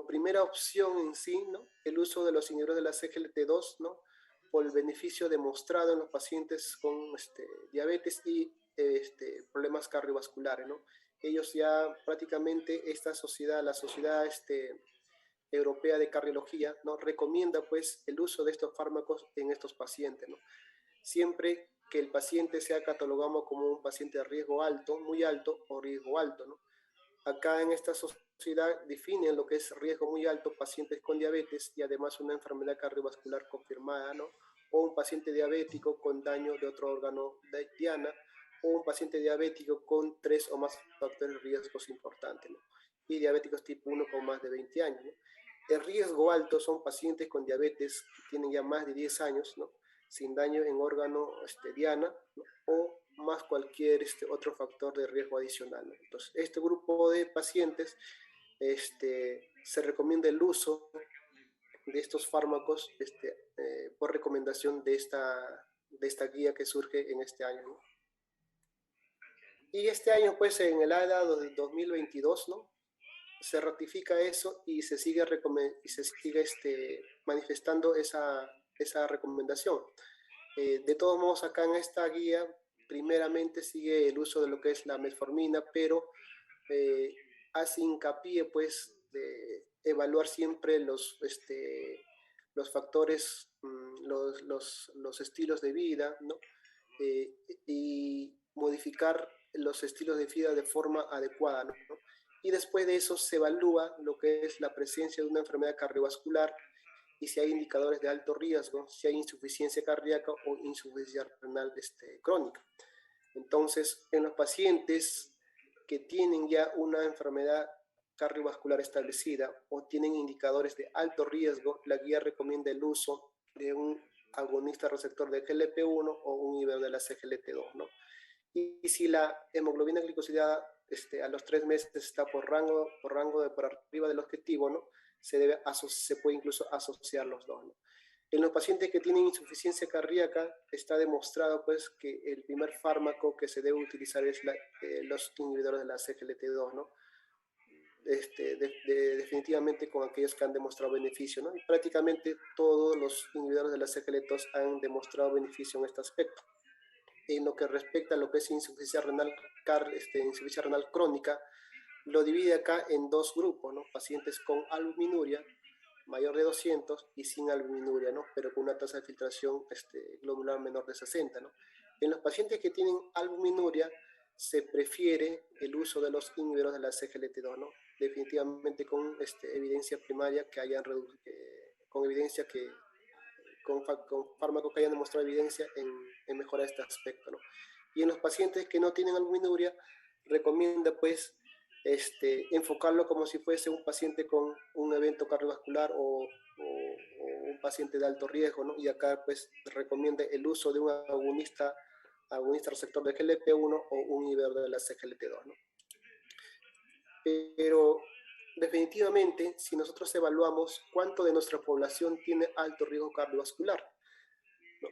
primera opción en sí, ¿no? El uso de los inhibidores de la CGLT2, ¿no? Por el beneficio demostrado en los pacientes con diabetes y problemas cardiovasculares, ¿no? Ellos ya prácticamente la sociedad europea de cardiología, ¿no? Recomienda pues el uso de estos fármacos en estos pacientes, ¿no? Siempre que el paciente sea catalogado como un paciente de riesgo alto, muy alto o riesgo alto, ¿no? Acá en esta sociedad definen lo que es riesgo muy alto, pacientes con diabetes y además una enfermedad cardiovascular confirmada, ¿no? O un paciente diabético con daño de otro órgano de diana, o un paciente diabético con 3 o más factores de riesgos importantes, ¿no? Y diabéticos tipo 1 con más de 20 años, ¿no? El riesgo alto son pacientes con diabetes que tienen ya más de 10 años, ¿no? Sin daño en órgano diana, ¿no? O más cualquier otro factor de riesgo adicional, ¿no? Entonces, este grupo de pacientes se recomienda el uso de estos fármacos por recomendación de esta guía que surge en este año, ¿no? Y este año, pues, en el ADA de 2022, ¿no? Se ratifica eso y se sigue manifestando esa recomendación. De todos modos, acá en esta guía, primeramente sigue el uso de lo que es la metformina, pero hace hincapié, pues, de evaluar siempre los factores, los estilos de vida, ¿no? Y modificar los estilos de vida de forma adecuada, ¿no? Y después de eso se evalúa lo que es la presencia de una enfermedad cardiovascular y si hay indicadores de alto riesgo, si hay insuficiencia cardíaca o insuficiencia renal crónica. Entonces, en los pacientes que tienen ya una enfermedad cardiovascular establecida o tienen indicadores de alto riesgo, la guía recomienda el uso de un agonista receptor de GLP-1 o un inhibidor de la CGLT2, ¿no? Y si la hemoglobina glicosilada a los 3 meses está por arriba del objetivo, ¿no? Se puede incluso asociar los dos, ¿no? En los pacientes que tienen insuficiencia cardíaca está demostrado, pues, que el primer fármaco que se debe utilizar es los inhibidores de la CGLT2, ¿no? Definitivamente con aquellos que han demostrado beneficio, ¿no? Y prácticamente todos los inhibidores de la CGLT2 han demostrado beneficio en este aspecto. En lo que respecta a lo que es insuficiencia renal crónica, lo divide acá en dos grupos, ¿no? Pacientes con albuminuria mayor de 200 y sin albuminuria, ¿no? Pero con una tasa de filtración glomerular menor de 60, ¿no? En los pacientes que tienen albuminuria se prefiere el uso de los inhibidores de la CGLT2, ¿no? Definitivamente con evidencia primaria que hayan con evidencia que con fármacos que hayan demostrado evidencia en mejorar este aspecto, ¿no? Y en los pacientes que no tienen albuminuria, recomienda, pues, enfocarlo como si fuese un paciente con un evento cardiovascular o un paciente de alto riesgo, ¿no? Y acá, pues, recomienda el uso de un agonista receptor de GLP-1 o un inhibidor de la CGLT2, ¿no? Pero definitivamente, si nosotros evaluamos cuánto de nuestra población tiene alto riesgo cardiovascular, ¿no?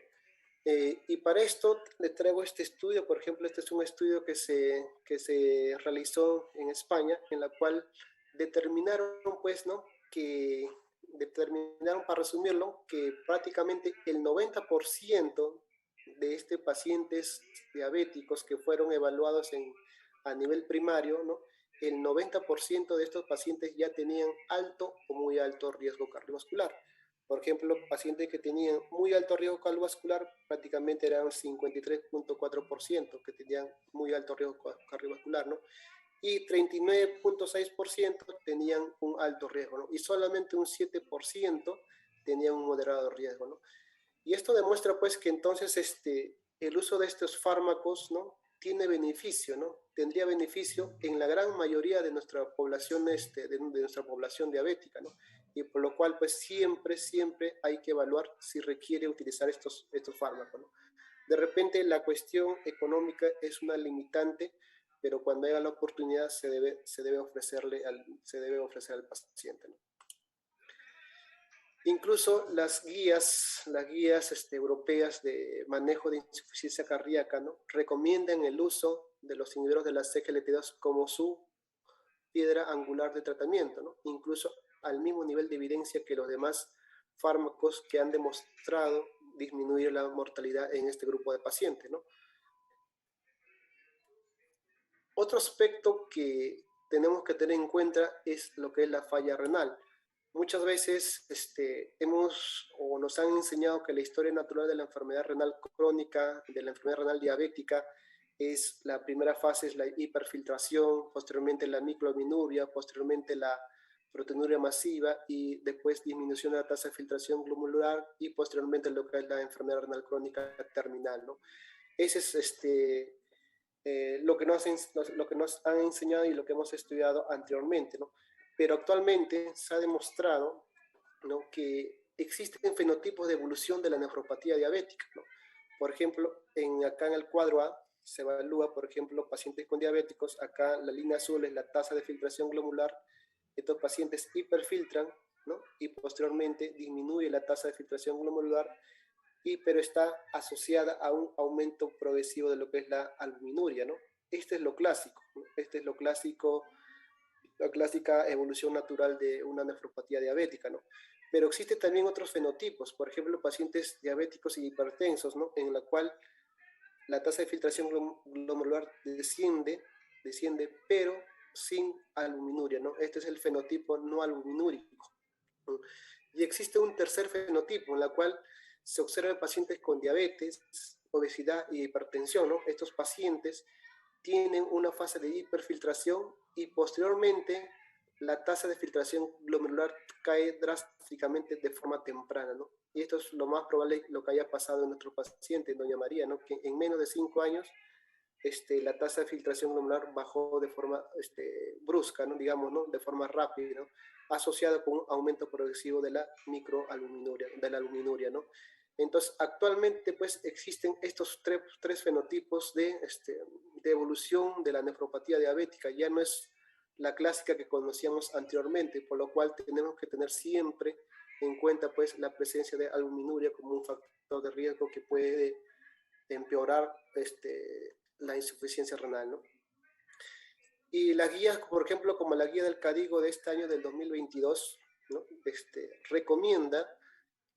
Y para esto le traigo este estudio. Por ejemplo, este es un estudio que se realizó en España, en la cual determinaron, pues, ¿no? Determinaron, para resumirlo, que prácticamente el 90% de pacientes diabéticos que fueron evaluados a nivel primario, ¿no? El 90% de estos pacientes ya tenían alto o muy alto riesgo cardiovascular. Por ejemplo, pacientes que tenían muy alto riesgo cardiovascular prácticamente eran 53.4% que tenían muy alto riesgo cardiovascular, ¿no? Y 39.6% tenían un alto riesgo, ¿no? Y solamente un 7% tenían un moderado riesgo, ¿no? Y esto demuestra, pues, que entonces el uso de estos fármacos, ¿no? Tiene beneficio, ¿no? Tendría beneficio en la gran mayoría de nuestra población, de nuestra población diabética, ¿no? Y por lo cual, pues, siempre hay que evaluar si requiere utilizar estos fármacos, ¿no? De repente la cuestión económica es una limitante, pero cuando haya la oportunidad se debe ofrecer al paciente, ¿no? Incluso las guías europeas de manejo de insuficiencia cardíaca, ¿no? Recomiendan el uso de los inhibidores de la CGLT2 como su piedra angular de tratamiento, ¿no? Incluso al mismo nivel de evidencia que los demás fármacos que han demostrado disminuir la mortalidad en este grupo de pacientes, ¿no? Otro aspecto que tenemos que tener en cuenta es lo que es la falla renal. Muchas veces nos han enseñado que la historia natural de la enfermedad renal crónica, de la enfermedad renal diabética, es la primera fase es la hiperfiltración, posteriormente la microalbuminuria, posteriormente la proteinuria masiva y después disminución de la tasa de filtración glomerular y posteriormente lo que es la enfermedad renal crónica terminal, ¿no? Ese es lo que nos han enseñado y lo que hemos estudiado anteriormente, ¿no? Pero actualmente se ha demostrado ¿no? Que existen fenotipos de evolución de la nefropatía diabética, ¿no? Por ejemplo, acá en el cuadro A se evalúa, por ejemplo, pacientes con diabéticos. Acá la línea azul es la tasa de filtración glomerular. Estos pacientes hiperfiltran, ¿no? Y posteriormente disminuye la tasa de filtración glomerular, pero está asociada a un aumento progresivo de lo que es la albuminuria, ¿no? Este es lo clásico, ¿no? Este es lo clásico, la clásica evolución natural de una nefropatía diabética, ¿no? Pero existen también otros fenotipos, por ejemplo, pacientes diabéticos y hipertensos, ¿no? En la cual la tasa de filtración glomerular desciende, pero sin albuminuria, ¿no? Este es el fenotipo no albuminúrico, ¿no? Y existe un tercer fenotipo en la cual se observa en pacientes con diabetes, obesidad y hipertensión, ¿no? Estos pacientes tienen una fase de hiperfiltración y posteriormente la tasa de filtración glomerular cae drásticamente de forma temprana, ¿no? Y esto es lo más probable lo que haya pasado en nuestro paciente, doña María, ¿no? Que en menos de 5 años la tasa de filtración glomerular bajó de forma brusca, ¿no? Digamos, ¿no? De forma rápida, ¿no? Asociada con un aumento progresivo de la microalbuminuria, ¿no? Entonces, actualmente, pues, existen estos tres fenotipos de evolución de la nefropatía diabética. Ya no es la clásica que conocíamos anteriormente, por lo cual tenemos que tener siempre en cuenta, pues, la presencia de albuminuria como un factor de riesgo que puede empeorar la insuficiencia renal, ¿no? Y las guías, por ejemplo, como la guía del CADIGO de este año del 2022, ¿no? Recomienda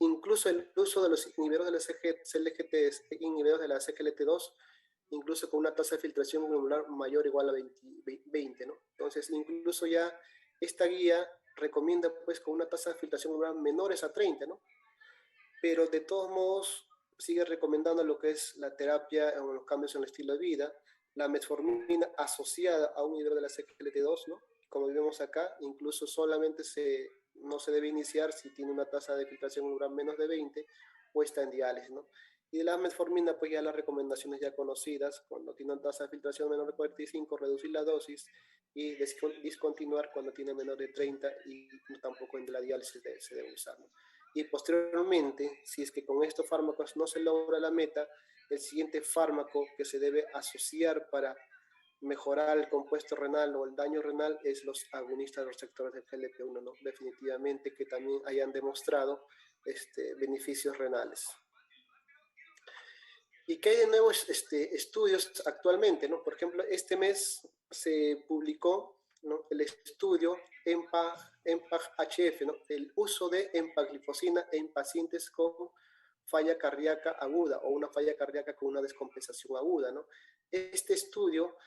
incluso el uso de los inhibidores de la CLGT, inhibidores de la CGLT2, incluso con una tasa de filtración glomerular mayor o igual a 20, ¿no? Entonces, incluso ya esta guía recomienda, pues, con una tasa de filtración glomerular menores a 30, ¿no? Pero de todos modos sigue recomendando lo que es la terapia o los cambios en el estilo de vida, la metformina asociada a un inhibidor de la CGLT2, ¿no? Como vemos acá, incluso solamente no se debe iniciar si tiene una tasa de filtración glomerular menos de 20 o está en diálisis, ¿no? Y de la metformina, pues ya las recomendaciones ya conocidas, cuando tiene una tasa de filtración menor de 45, reducir la dosis y discontinuar cuando tiene menor de 30 y tampoco en la diálisis se debe usar, ¿no? Y posteriormente, si es que con estos fármacos no se logra la meta, el siguiente fármaco que se debe asociar para mejorar el compuesto renal o el daño renal es los agonistas de los receptores del GLP-1, ¿no? Definitivamente que también hayan demostrado beneficios renales. ¿Y qué hay de nuevos estudios actualmente, ¿no? Por ejemplo, este mes se publicó, ¿no? El estudio EMPAG-HF, ¿no? El uso de empaglifosina en pacientes con falla cardíaca aguda o una falla cardíaca con una descompensación aguda, ¿no? Este estudio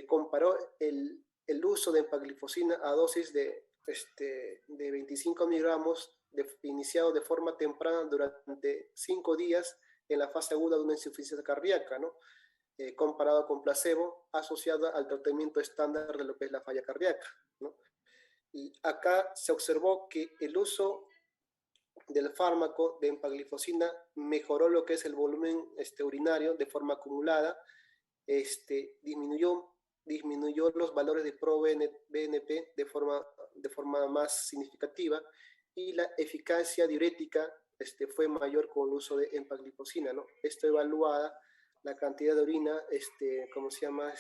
comparó el uso de empaglifosina a dosis de 25 miligramos iniciado de forma temprana durante 5 días en la fase aguda de una insuficiencia cardíaca, ¿no? Comparado con placebo asociado al tratamiento estándar de lo que es la falla cardíaca, ¿no? Y acá se observó que el uso del fármaco de empaglifosina mejoró lo que es el volumen urinario de forma acumulada, disminuyó los valores de pro-BNP de forma más significativa, y la eficacia diurética fue mayor con el uso de empaglifosina, ¿no? Esto evaluada la cantidad de orina, ¿cómo se llama?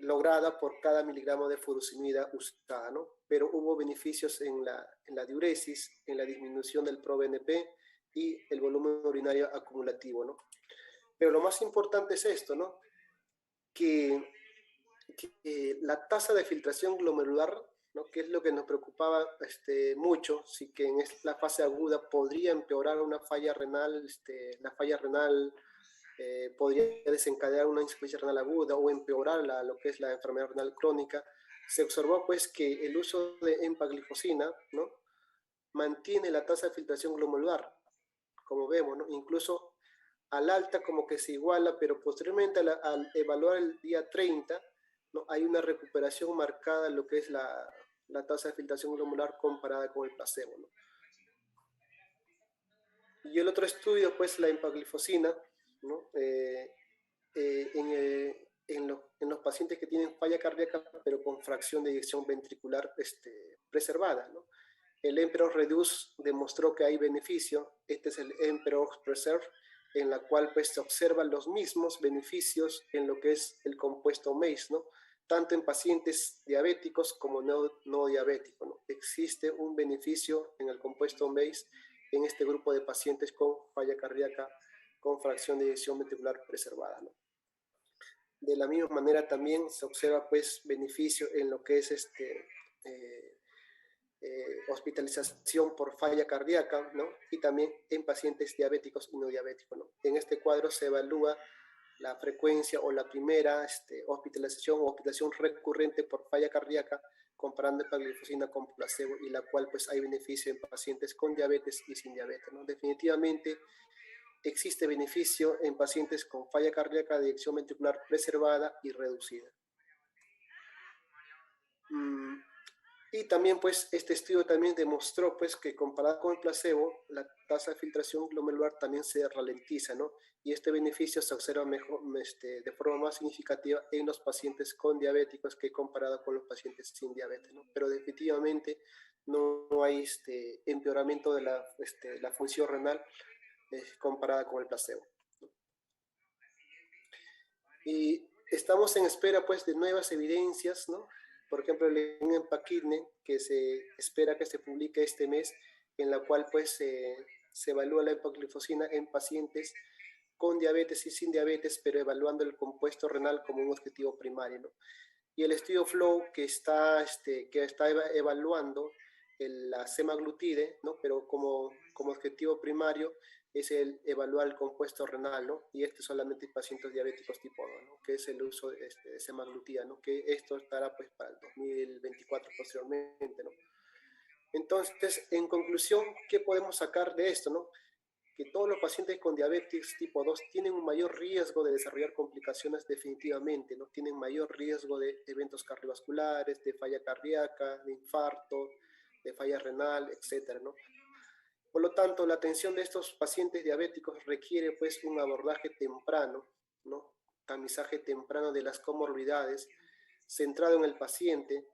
Lograda por cada miligramo de furosemida usada, ¿no? Pero hubo beneficios en la diuresis, en la disminución del pro-BNP y el volumen urinario acumulativo, ¿no? Pero lo más importante es esto, ¿no? Que la tasa de filtración glomerular, ¿no? Que es lo que nos preocupaba mucho, si que en la fase aguda podría empeorar una falla renal, la falla renal podría desencadenar una insuficiencia renal aguda o empeorar lo que es la enfermedad renal crónica. Se observó, pues, que el uso de empaglifosina, ¿no? Mantiene la tasa de filtración glomerular, como vemos, ¿no? Incluso al alta como que se iguala, pero posteriormente al evaluar el día 30, ¿no? Hay una recuperación marcada en lo que es la tasa de filtración glomerular comparada con el placebo, ¿no? Y el otro estudio, pues, la empaglifosina, ¿no? en los pacientes que tienen falla cardíaca, pero con fracción de eyección ventricular preservada, ¿no? El Emperor Reduce demostró que hay beneficio. Este es el Emperor Preserve, en la cual pues se observan los mismos beneficios en lo que es el compuesto MACE, ¿no? Tanto en pacientes diabéticos como no diabéticos, ¿no? Existe un beneficio en el compuesto MACE en este grupo de pacientes con falla cardíaca con fracción de eyección ventricular preservada, ¿no? De la misma manera también se observa pues beneficio en lo que es hospitalización por falla cardíaca, ¿no? Y también en pacientes diabéticos y no diabéticos, ¿no? En este cuadro se evalúa la frecuencia o la primera hospitalización o hospitalización recurrente por falla cardíaca comparando empagliflozina con placebo, y la cual pues hay beneficio en pacientes con diabetes y sin diabetes, ¿no? Definitivamente existe beneficio en pacientes con falla cardíaca de eyección ventricular preservada y reducida. Y también pues este estudio también demostró pues que comparado con el placebo, la tasa de filtración glomerular también se ralentiza, ¿no? Y este beneficio se observa mejor, de forma más significativa en los pacientes con diabéticos que comparado con los pacientes sin diabetes, ¿no? Pero definitivamente no hay empeoramiento de la función renal comparada con el placebo, ¿no? Y estamos en espera pues de nuevas evidencias, ¿no? Por ejemplo, el EMPA-KIDNEY, que se espera que se publique este mes, en la cual pues se evalúa la empagliflozina en pacientes con diabetes y sin diabetes, pero evaluando el compuesto renal como un objetivo primario, ¿no? Y el estudio FLOW, que está evaluando la semaglutide, ¿no? Pero como objetivo primario es el evaluar el compuesto renal, ¿no? Y solamente en pacientes diabéticos tipo 2, ¿no? Que es el uso de semaglutida, ¿no? Que esto estará pues para el 2024 posteriormente, ¿no? Entonces, en conclusión, ¿qué podemos sacar de esto, no? Que todos los pacientes con diabetes tipo 2 tienen un mayor riesgo de desarrollar complicaciones definitivamente, ¿no? Tienen mayor riesgo de eventos cardiovasculares, de falla cardíaca, de infarto, de falla renal, etcétera, ¿no? Por lo tanto, la atención de estos pacientes diabéticos requiere pues un abordaje temprano, ¿no? Tamizaje temprano de las comorbilidades, centrado en el paciente,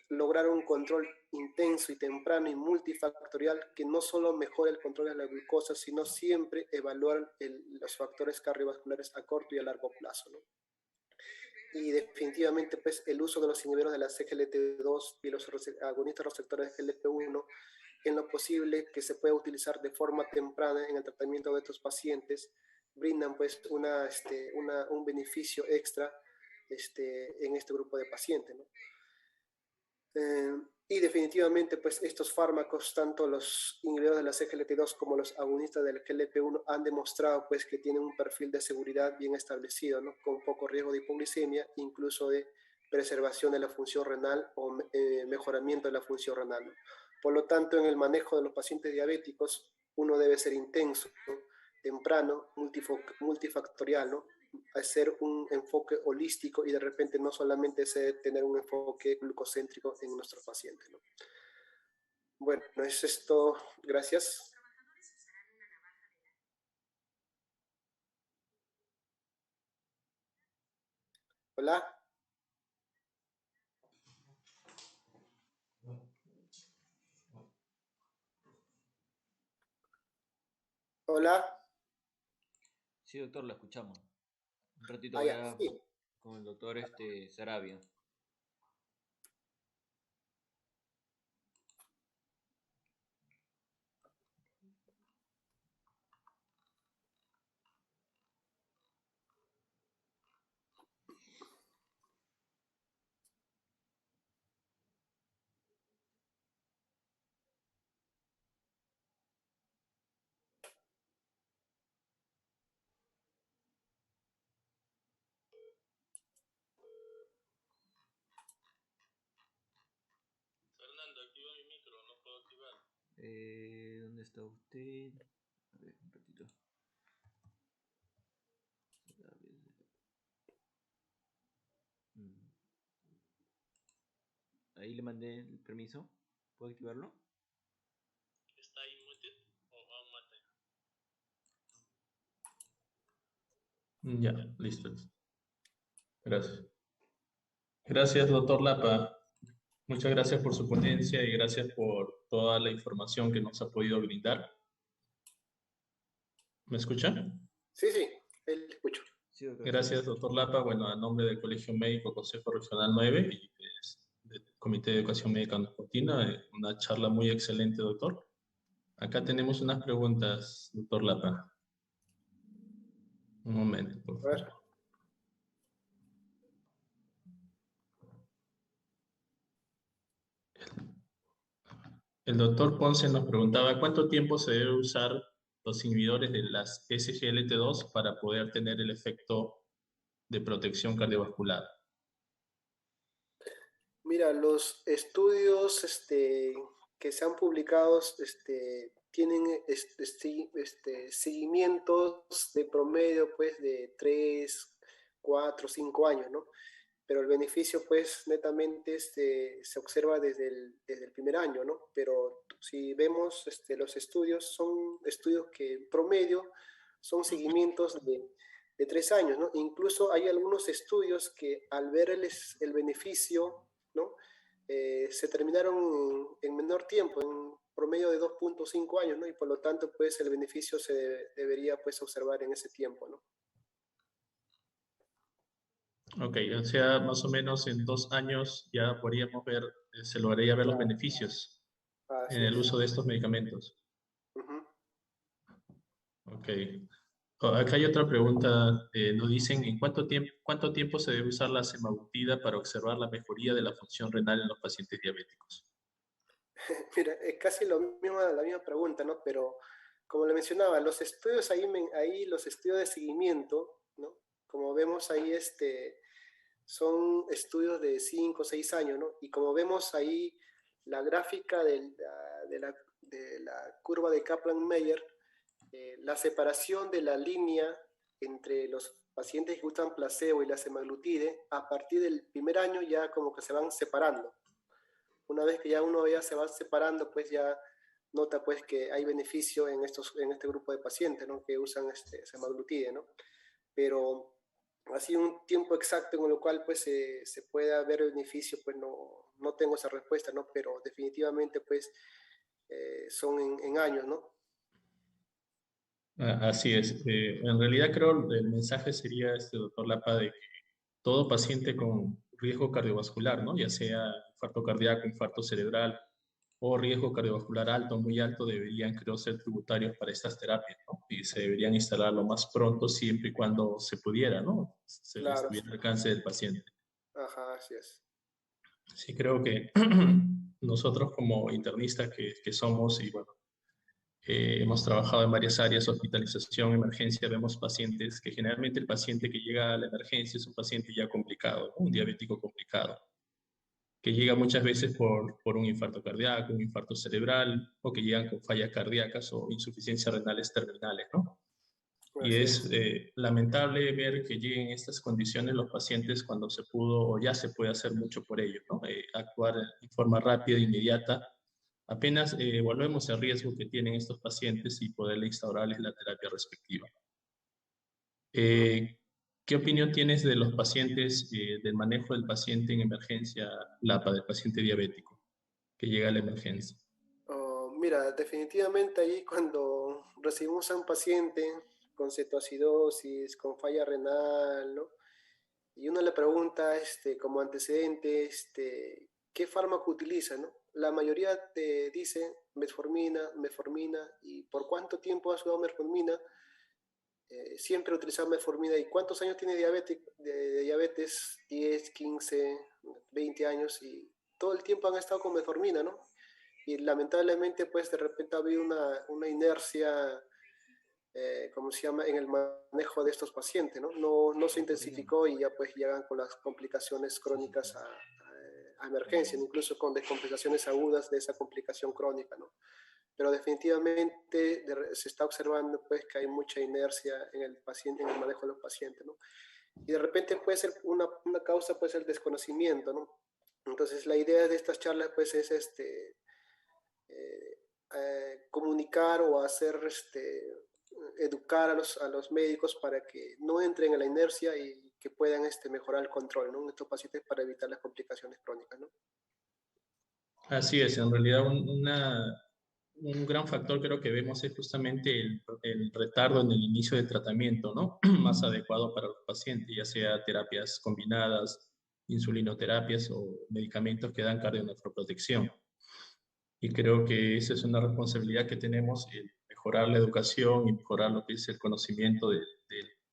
lograr un control intenso y temprano y multifactorial que no solo mejore el control de la glucosa, sino siempre evaluar los factores cardiovasculares a corto y a largo plazo, ¿no? Y definitivamente pues el uso de los inhibidores de la CGLT2 y los agonistas receptores de GLP-1 en lo posible que se pueda utilizar de forma temprana en el tratamiento de estos pacientes, brindan pues un beneficio extra en este grupo de pacientes, ¿no? Y definitivamente pues estos fármacos, tanto los inhibidores de la CGLT2 como los agonistas del GLP-1 han demostrado pues que tienen un perfil de seguridad bien establecido, ¿no? Con poco riesgo de hipoglicemia, incluso de preservación de la función renal o mejoramiento de la función renal, ¿no? Por lo tanto, en el manejo de los pacientes diabéticos, uno debe ser intenso, ¿no? Temprano, multifactorial, ¿no? Hacer un enfoque holístico y de repente no solamente tener un enfoque glucocéntrico en nuestros pacientes, ¿no? Bueno, eso es todo. Gracias. Hola. Hola. Sí, doctor, lo escuchamos. Un ratito voy a Sí. con el doctor Sarabia. Fernando, activa mi micro, no puedo activar. ¿Dónde está usted? A ver, un ratito. Ahí le mandé el permiso. ¿Puedo activarlo? ¿Está ahí muted o aún mate? Ya, listo. Gracias. Gracias, doctor Lapa. Muchas gracias por su ponencia y gracias por toda la información que nos ha podido brindar. ¿Me escucha? Sí, sí, él escucho. Sí, doctor. Gracias, doctor Lapa. Bueno, a nombre del Colegio Médico Consejo Regional 9 y del Comité de Educación Médica Vespertina, una charla muy excelente, doctor. Acá tenemos unas preguntas, doctor Lapa. Un momento, por A ver. favor. El doctor Ponce nos preguntaba cuánto tiempo se debe usar los inhibidores de las SGLT2 para poder tener el efecto de protección cardiovascular. Mira, los estudios que se han publicado tienen seguimientos de promedio pues, de 3, 4, 5 años, ¿no? Pero el beneficio pues netamente se observa desde el primer año, ¿no? Pero si vemos los estudios, son estudios que en promedio son seguimientos de 3 años, ¿no? Incluso hay algunos estudios que al ver el beneficio, ¿no? Se terminaron en menor tiempo, en promedio de 2.5 años, ¿no? Y por lo tanto, pues el beneficio se debería pues observar en ese tiempo, ¿no? Ok, o sea, más o menos en 2 años ya podríamos ver, se lograría ver los beneficios en Así el es. uso de estos medicamentos. Uh-huh. Ok. Acá hay otra pregunta. Nos dicen, ¿en cuánto tiempo se debe usar la semaglutida para observar la mejoría de la función renal en los pacientes diabéticos? Mira, es casi la misma pregunta, ¿no? Pero como le mencionaba, los estudios ahí los estudios de seguimiento, ¿no? Como vemos ahí, son estudios de 5 o 6 años, ¿no? Y como vemos ahí la gráfica de la curva de Kaplan-Meier, la separación de la línea entre los pacientes que usan placebo y la semaglutide, a partir del primer año ya como que se van separando. Una vez que ya uno ya se va separando, pues ya nota pues que hay beneficio en este grupo de pacientes, ¿no? Que usan semaglutide, ¿no? Pero así un tiempo exacto en el cual pues se pueda ver beneficio, pues no tengo esa respuesta, ¿no? Pero definitivamente pues son en años, ¿no? Así es. En realidad creo el mensaje sería, doctor Lapa, de que todo paciente con riesgo cardiovascular, ¿no? Ya sea infarto cardíaco, infarto cerebral o riesgo cardiovascular alto, muy alto, deberían, creo, ser tributarios para estas terapias, ¿no? Y se deberían instalar lo más pronto, siempre y cuando se pudiera, ¿no? Se Claro, estuviera al alcance del paciente. ajá, así es. Sí, creo que nosotros como internistas que somos, y bueno, hemos trabajado en varias áreas, hospitalización, emergencia, vemos pacientes que generalmente el paciente que llega a la emergencia es un paciente ya complicado, ¿no? Un diabético complicado, que llega muchas veces por un infarto cardíaco, un infarto cerebral, o que llegan con fallas cardíacas o insuficiencias renales terminales, ¿no? Y Así es es. lamentable ver que lleguen en estas condiciones los pacientes cuando se pudo o ya se puede hacer mucho por ellos, ¿no? Actuar en forma rápida e inmediata. Apenas volvemos al riesgo que tienen estos pacientes y poderle instaurarles la terapia respectiva. ¿Qué opinión tienes de los pacientes, del manejo del paciente en emergencia, LAPA, del paciente diabético que llega a la emergencia? Oh, mira, definitivamente ahí cuando recibimos a un paciente con cetoacidosis, con falla renal, ¿no? Y uno le pregunta, como antecedente, ¿qué fármaco utiliza, no? La mayoría te dice metformina, y ¿por cuánto tiempo has usado metformina? Siempre he utilizado metformina. ¿Y cuántos años tiene de diabetes? 10, 15, 20 años, y todo el tiempo han estado con metformina, ¿no? Y lamentablemente, pues de repente ha habido una inercia, ¿cómo se llama?, en el manejo de estos pacientes, ¿no? No se intensificó y ya pues llegan con las complicaciones crónicas a emergencia, incluso con descompensaciones agudas de esa complicación crónica, ¿no? Pero definitivamente se está observando pues que hay mucha inercia en el paciente, en el manejo de los pacientes, ¿no? Y de repente puede ser una causa, puede ser el desconocimiento, ¿no? Entonces la idea de estas charlas pues es comunicar o hacer educar a los médicos para que no entren en la inercia y que puedan mejorar el control, ¿no? En estos pacientes para evitar las complicaciones crónicas, ¿no? Así es, en realidad un gran factor creo que vemos es justamente el retardo en el inicio del tratamiento, ¿no? Más adecuado para los pacientes, ya sea terapias combinadas, insulinoterapias o medicamentos que dan cardionefroprotección. Y creo que esa es una responsabilidad que tenemos, el mejorar la educación y mejorar lo que es el conocimiento del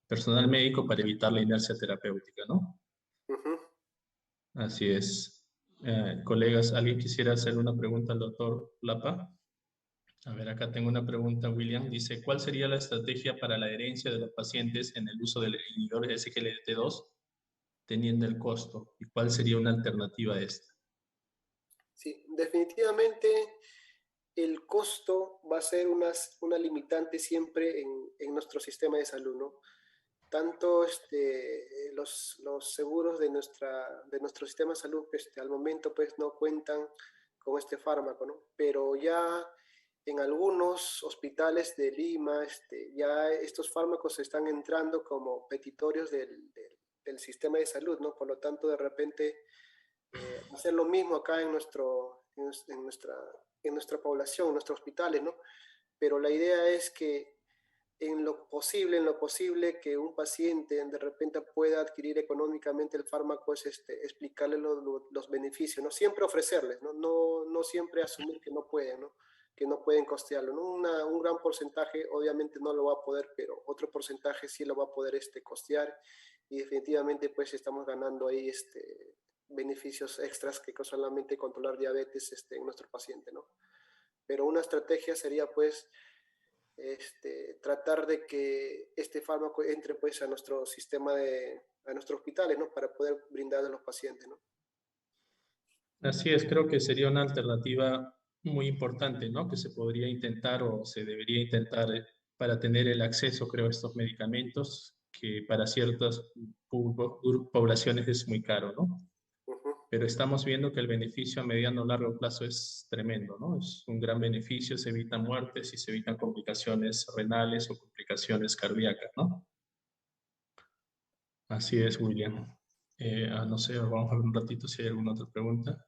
personal médico para evitar la inercia terapéutica, ¿no? Ujú. Así es. Colegas, ¿alguien quisiera hacer una pregunta al doctor Lapa? A ver, acá tengo una pregunta, William. Dice, ¿cuál sería la estrategia para la adherencia de los pacientes en el uso del inhibidor SGLT2 teniendo el costo? ¿Y cuál sería una alternativa a esta? Sí, definitivamente el costo va a ser una limitante siempre en nuestro sistema de salud, ¿no? Tanto los seguros de nuestro sistema de salud al momento pues no cuentan con este fármaco, ¿no? Pero ya en algunos hospitales de Lima ya estos fármacos están entrando como petitorios del sistema de salud, ¿no? Por lo tanto, de repente hacer lo mismo acá en nuestra población, en nuestros hospitales, ¿no? Pero la idea es que en lo posible que un paciente de repente pueda adquirir económicamente el fármaco es explicarle los beneficios, no siempre ofrecerles, ¿no? No siempre asumir que no pueden, ¿no? Que no pueden costearlo, ¿no? Un gran porcentaje obviamente no lo va a poder, pero otro porcentaje sí lo va a poder costear y definitivamente pues estamos ganando ahí beneficios extras que solamente controlar diabetes en nuestro paciente, ¿no? Pero una estrategia sería pues tratar de que este fármaco entre pues a nuestro sistema a nuestros hospitales, ¿no? Para poder brindar a los pacientes, ¿no? Así es, creo que sería una alternativa muy importante, ¿no? Que se podría intentar o se debería intentar para tener el acceso, creo, a estos medicamentos que para ciertas poblaciones es muy caro, ¿no? Ujú. Pero estamos viendo que el beneficio a mediano o largo plazo es tremendo, ¿no? Es un gran beneficio, se evitan muertes y se evitan complicaciones renales o complicaciones cardíacas, ¿no? Así es, William. No sé, vamos a ver un ratito si hay alguna otra pregunta.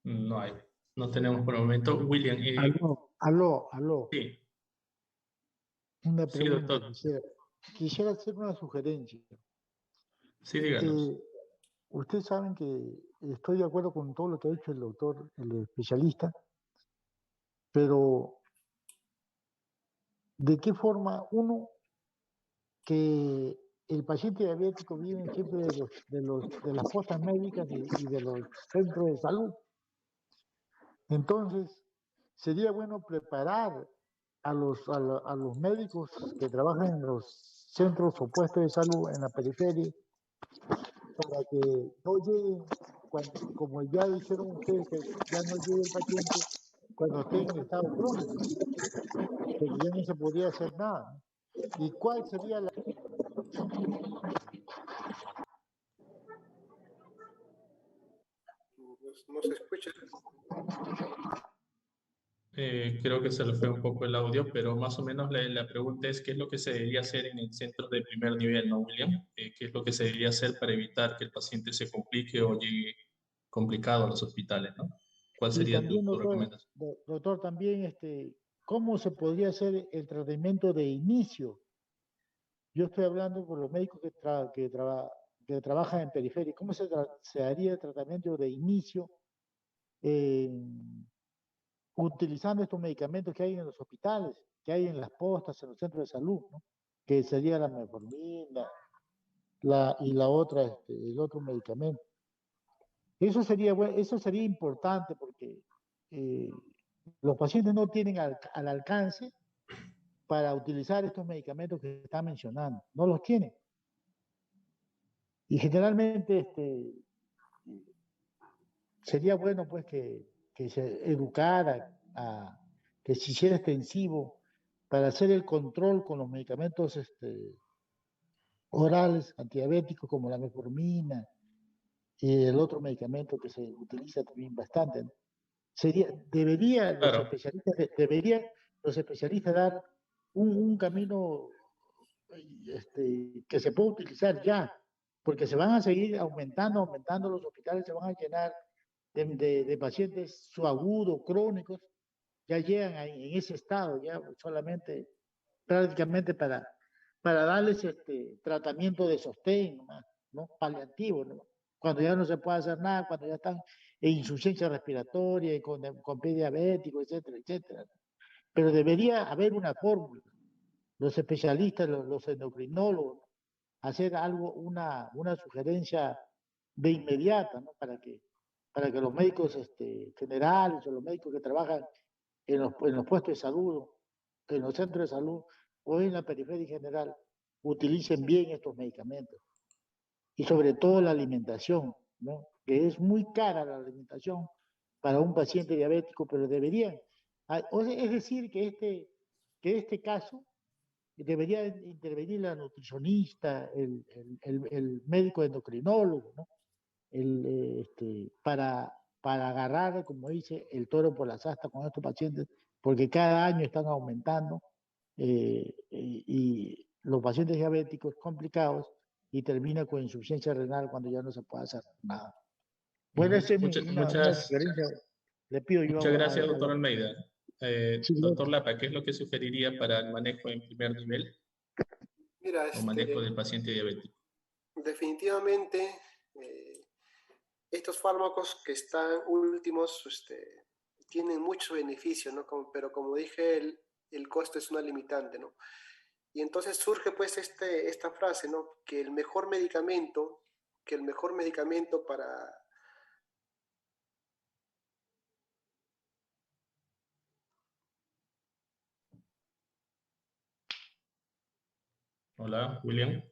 No hay, no tenemos por el momento. William, Aló. sí, Una sí, pregunta. doctor. Quisiera hacer una sugerencia. Sí, díganos. Ustedes saben que estoy de acuerdo con todo lo que ha dicho el doctor, el especialista, pero ¿de qué forma uno que el paciente diabético viene siempre de las cosas médicas y de los centros de salud? Entonces, sería bueno preparar a los médicos que trabajan en los centros o puestos de salud en la periferia para que no lleguen, como ya dijeron ustedes, que ya no llegue el paciente cuando esté en estado crónico, porque ya no se podría hacer nada. ¿Y cuál sería la... No se escucha. Creo que se le fue un poco el audio, pero más o menos la pregunta es qué es lo que se debería hacer en el centro de primer nivel, ¿no, William? ¿Qué es lo que se debería hacer para evitar que el paciente se complique o llegue complicado a los hospitales, ¿no? ¿Cuál Y sería también, tu recomendación? doctor, también, ¿cómo se podría hacer el tratamiento de inicio? Yo estoy hablando con los médicos que trabajan en periferia. ¿Cómo se haría el tratamiento de inicio utilizando estos medicamentos que hay en los hospitales, que hay en las postas, en los centros de salud, ¿no? Que sería la metformina y la otra, el otro medicamento? Eso sería importante porque eh, los pacientes no tienen al alcance para utilizar estos medicamentos que se están mencionando, no los tienen. Y generalmente sería bueno pues que se educara, que se hiciera extensivo para hacer el control con los medicamentos orales antidiabéticos como la metformina y el otro medicamento que se utiliza también bastante, ¿no? deberían Claro, los especialistas dar un camino que se puede utilizar ya, porque se van a seguir aumentando los hospitales, se van a llenar de pacientes subagudos, crónicos, ya llegan en ese estado, ya solamente prácticamente para darles tratamiento de sostén, nomás, ¿no? Paliativo, ¿no? Cuando ya no se puede hacer nada, cuando ya están en insuficiencia respiratoria, con pie diabético, etcétera, etcétera. Pero debería haber una fórmula. Los especialistas, los endocrinólogos, hacer algo, una sugerencia de inmediata, ¿no? Para que los médicos generales o los médicos que trabajan en los puestos de salud, en los centros de salud o en la periferia general, utilicen bien estos medicamentos. Y sobre todo la alimentación, ¿no? Que es muy cara la alimentación para un paciente diabético, pero deberían. Es decir, que este caso debería intervenir la nutricionista, el médico endocrinólogo, ¿no? Para agarrar, como dice, el toro por las astas con estos pacientes, porque cada año están aumentando y los pacientes diabéticos complicados y termina con insuficiencia renal cuando ya no se puede hacer nada. Bueno, esa es una sugerencia. Le pido yo muchas gracias, doctor a Almeida. sí, Doctor Lapa, ¿qué es lo que sugeriría para el manejo en primer nivel Mira, o manejo del paciente diabético? definitivamente estos fármacos que están últimos tienen muchos beneficios, ¿no? Pero como dije, el costo es una limitante, ¿no? Y entonces surge pues esta frase, ¿no? Que el mejor medicamento para... Hola, William.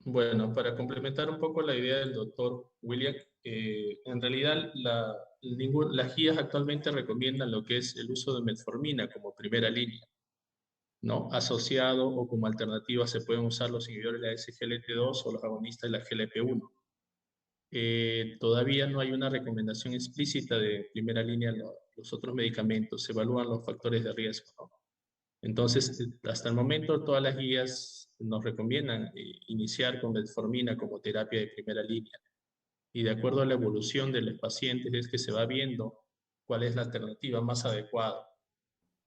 Bueno, para complementar un poco la idea del doctor William, en realidad las guías actualmente recomiendan lo que es el uso de metformina como primera línea, ¿no? Asociado o como alternativa se pueden usar los inhibidores de la SGLT2 o los agonistas de la GLP-1. Todavía no hay una recomendación explícita de primera línea los otros medicamentos, se evalúan los factores de riesgo, ¿no? Entonces, hasta el momento todas las guías nos recomiendan iniciar con metformina como terapia de primera línea. Y de acuerdo a la evolución de los pacientes es que se va viendo cuál es la alternativa más adecuada.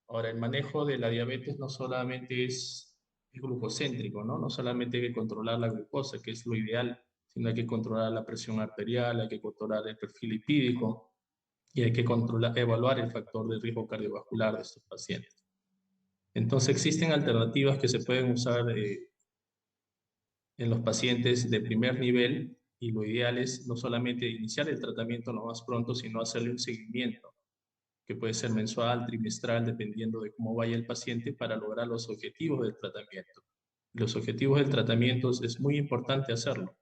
Ahora, el manejo de la diabetes no solamente es glucocéntrico, ¿no? No solamente hay que controlar la glucosa, que es lo ideal, sino hay que controlar la presión arterial, hay que controlar el perfil lipídico y hay que evaluar el factor de riesgo cardiovascular de estos pacientes. Entonces existen alternativas que se pueden usar en los pacientes de primer nivel y lo ideal es no solamente iniciar el tratamiento lo más pronto, sino hacerle un seguimiento que puede ser mensual, trimestral, dependiendo de cómo vaya el paciente para lograr los objetivos del tratamiento. Los objetivos del tratamiento es muy importante hacerlo.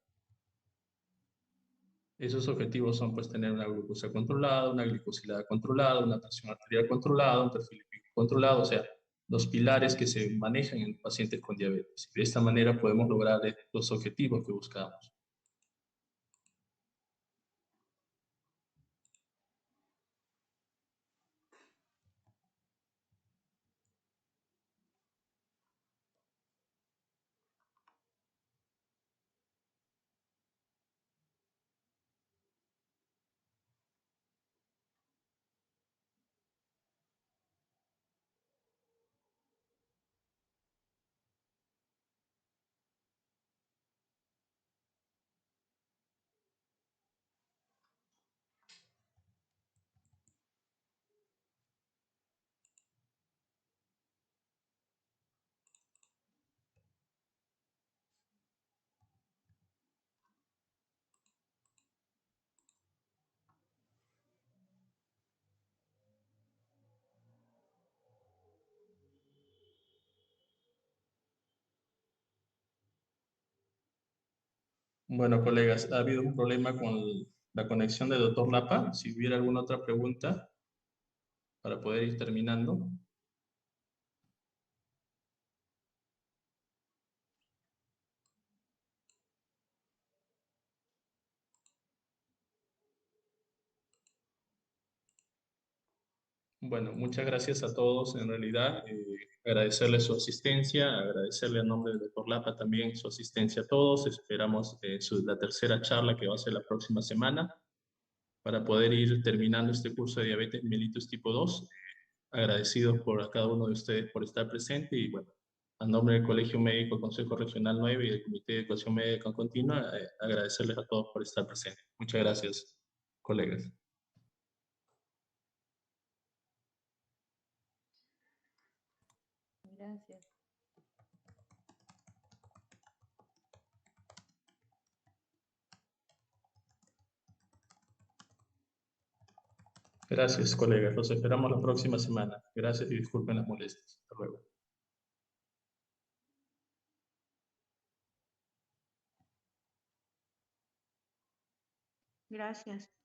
Esos objetivos son pues tener una glucosa controlada, una glicosilada controlada, una presión arterial controlada, un perfil lipídico controlado, o sea, los pilares que se manejan en pacientes con diabetes. De esta manera podemos lograr los objetivos que buscamos. Bueno, colegas, ha habido un problema con la conexión del doctor Lapa. Si hubiera alguna otra pregunta, para poder ir terminando. Bueno, muchas gracias a todos en realidad. Agradecerle su asistencia, agradecerle a nombre del doctor Lapa también su asistencia a todos. Esperamos la tercera charla que va a ser la próxima semana para poder ir terminando este curso de diabetes mellitus tipo 2. Agradecidos por a cada uno de ustedes por estar presente y bueno, a nombre del Colegio Médico Consejo Regional 9 y del Comité de Educación Médica Continua, agradecerles a todos por estar presentes. Muchas gracias, colegas. Gracias. Gracias, colegas. Los esperamos la próxima semana. Gracias y disculpen las molestias. Hasta luego. Gracias.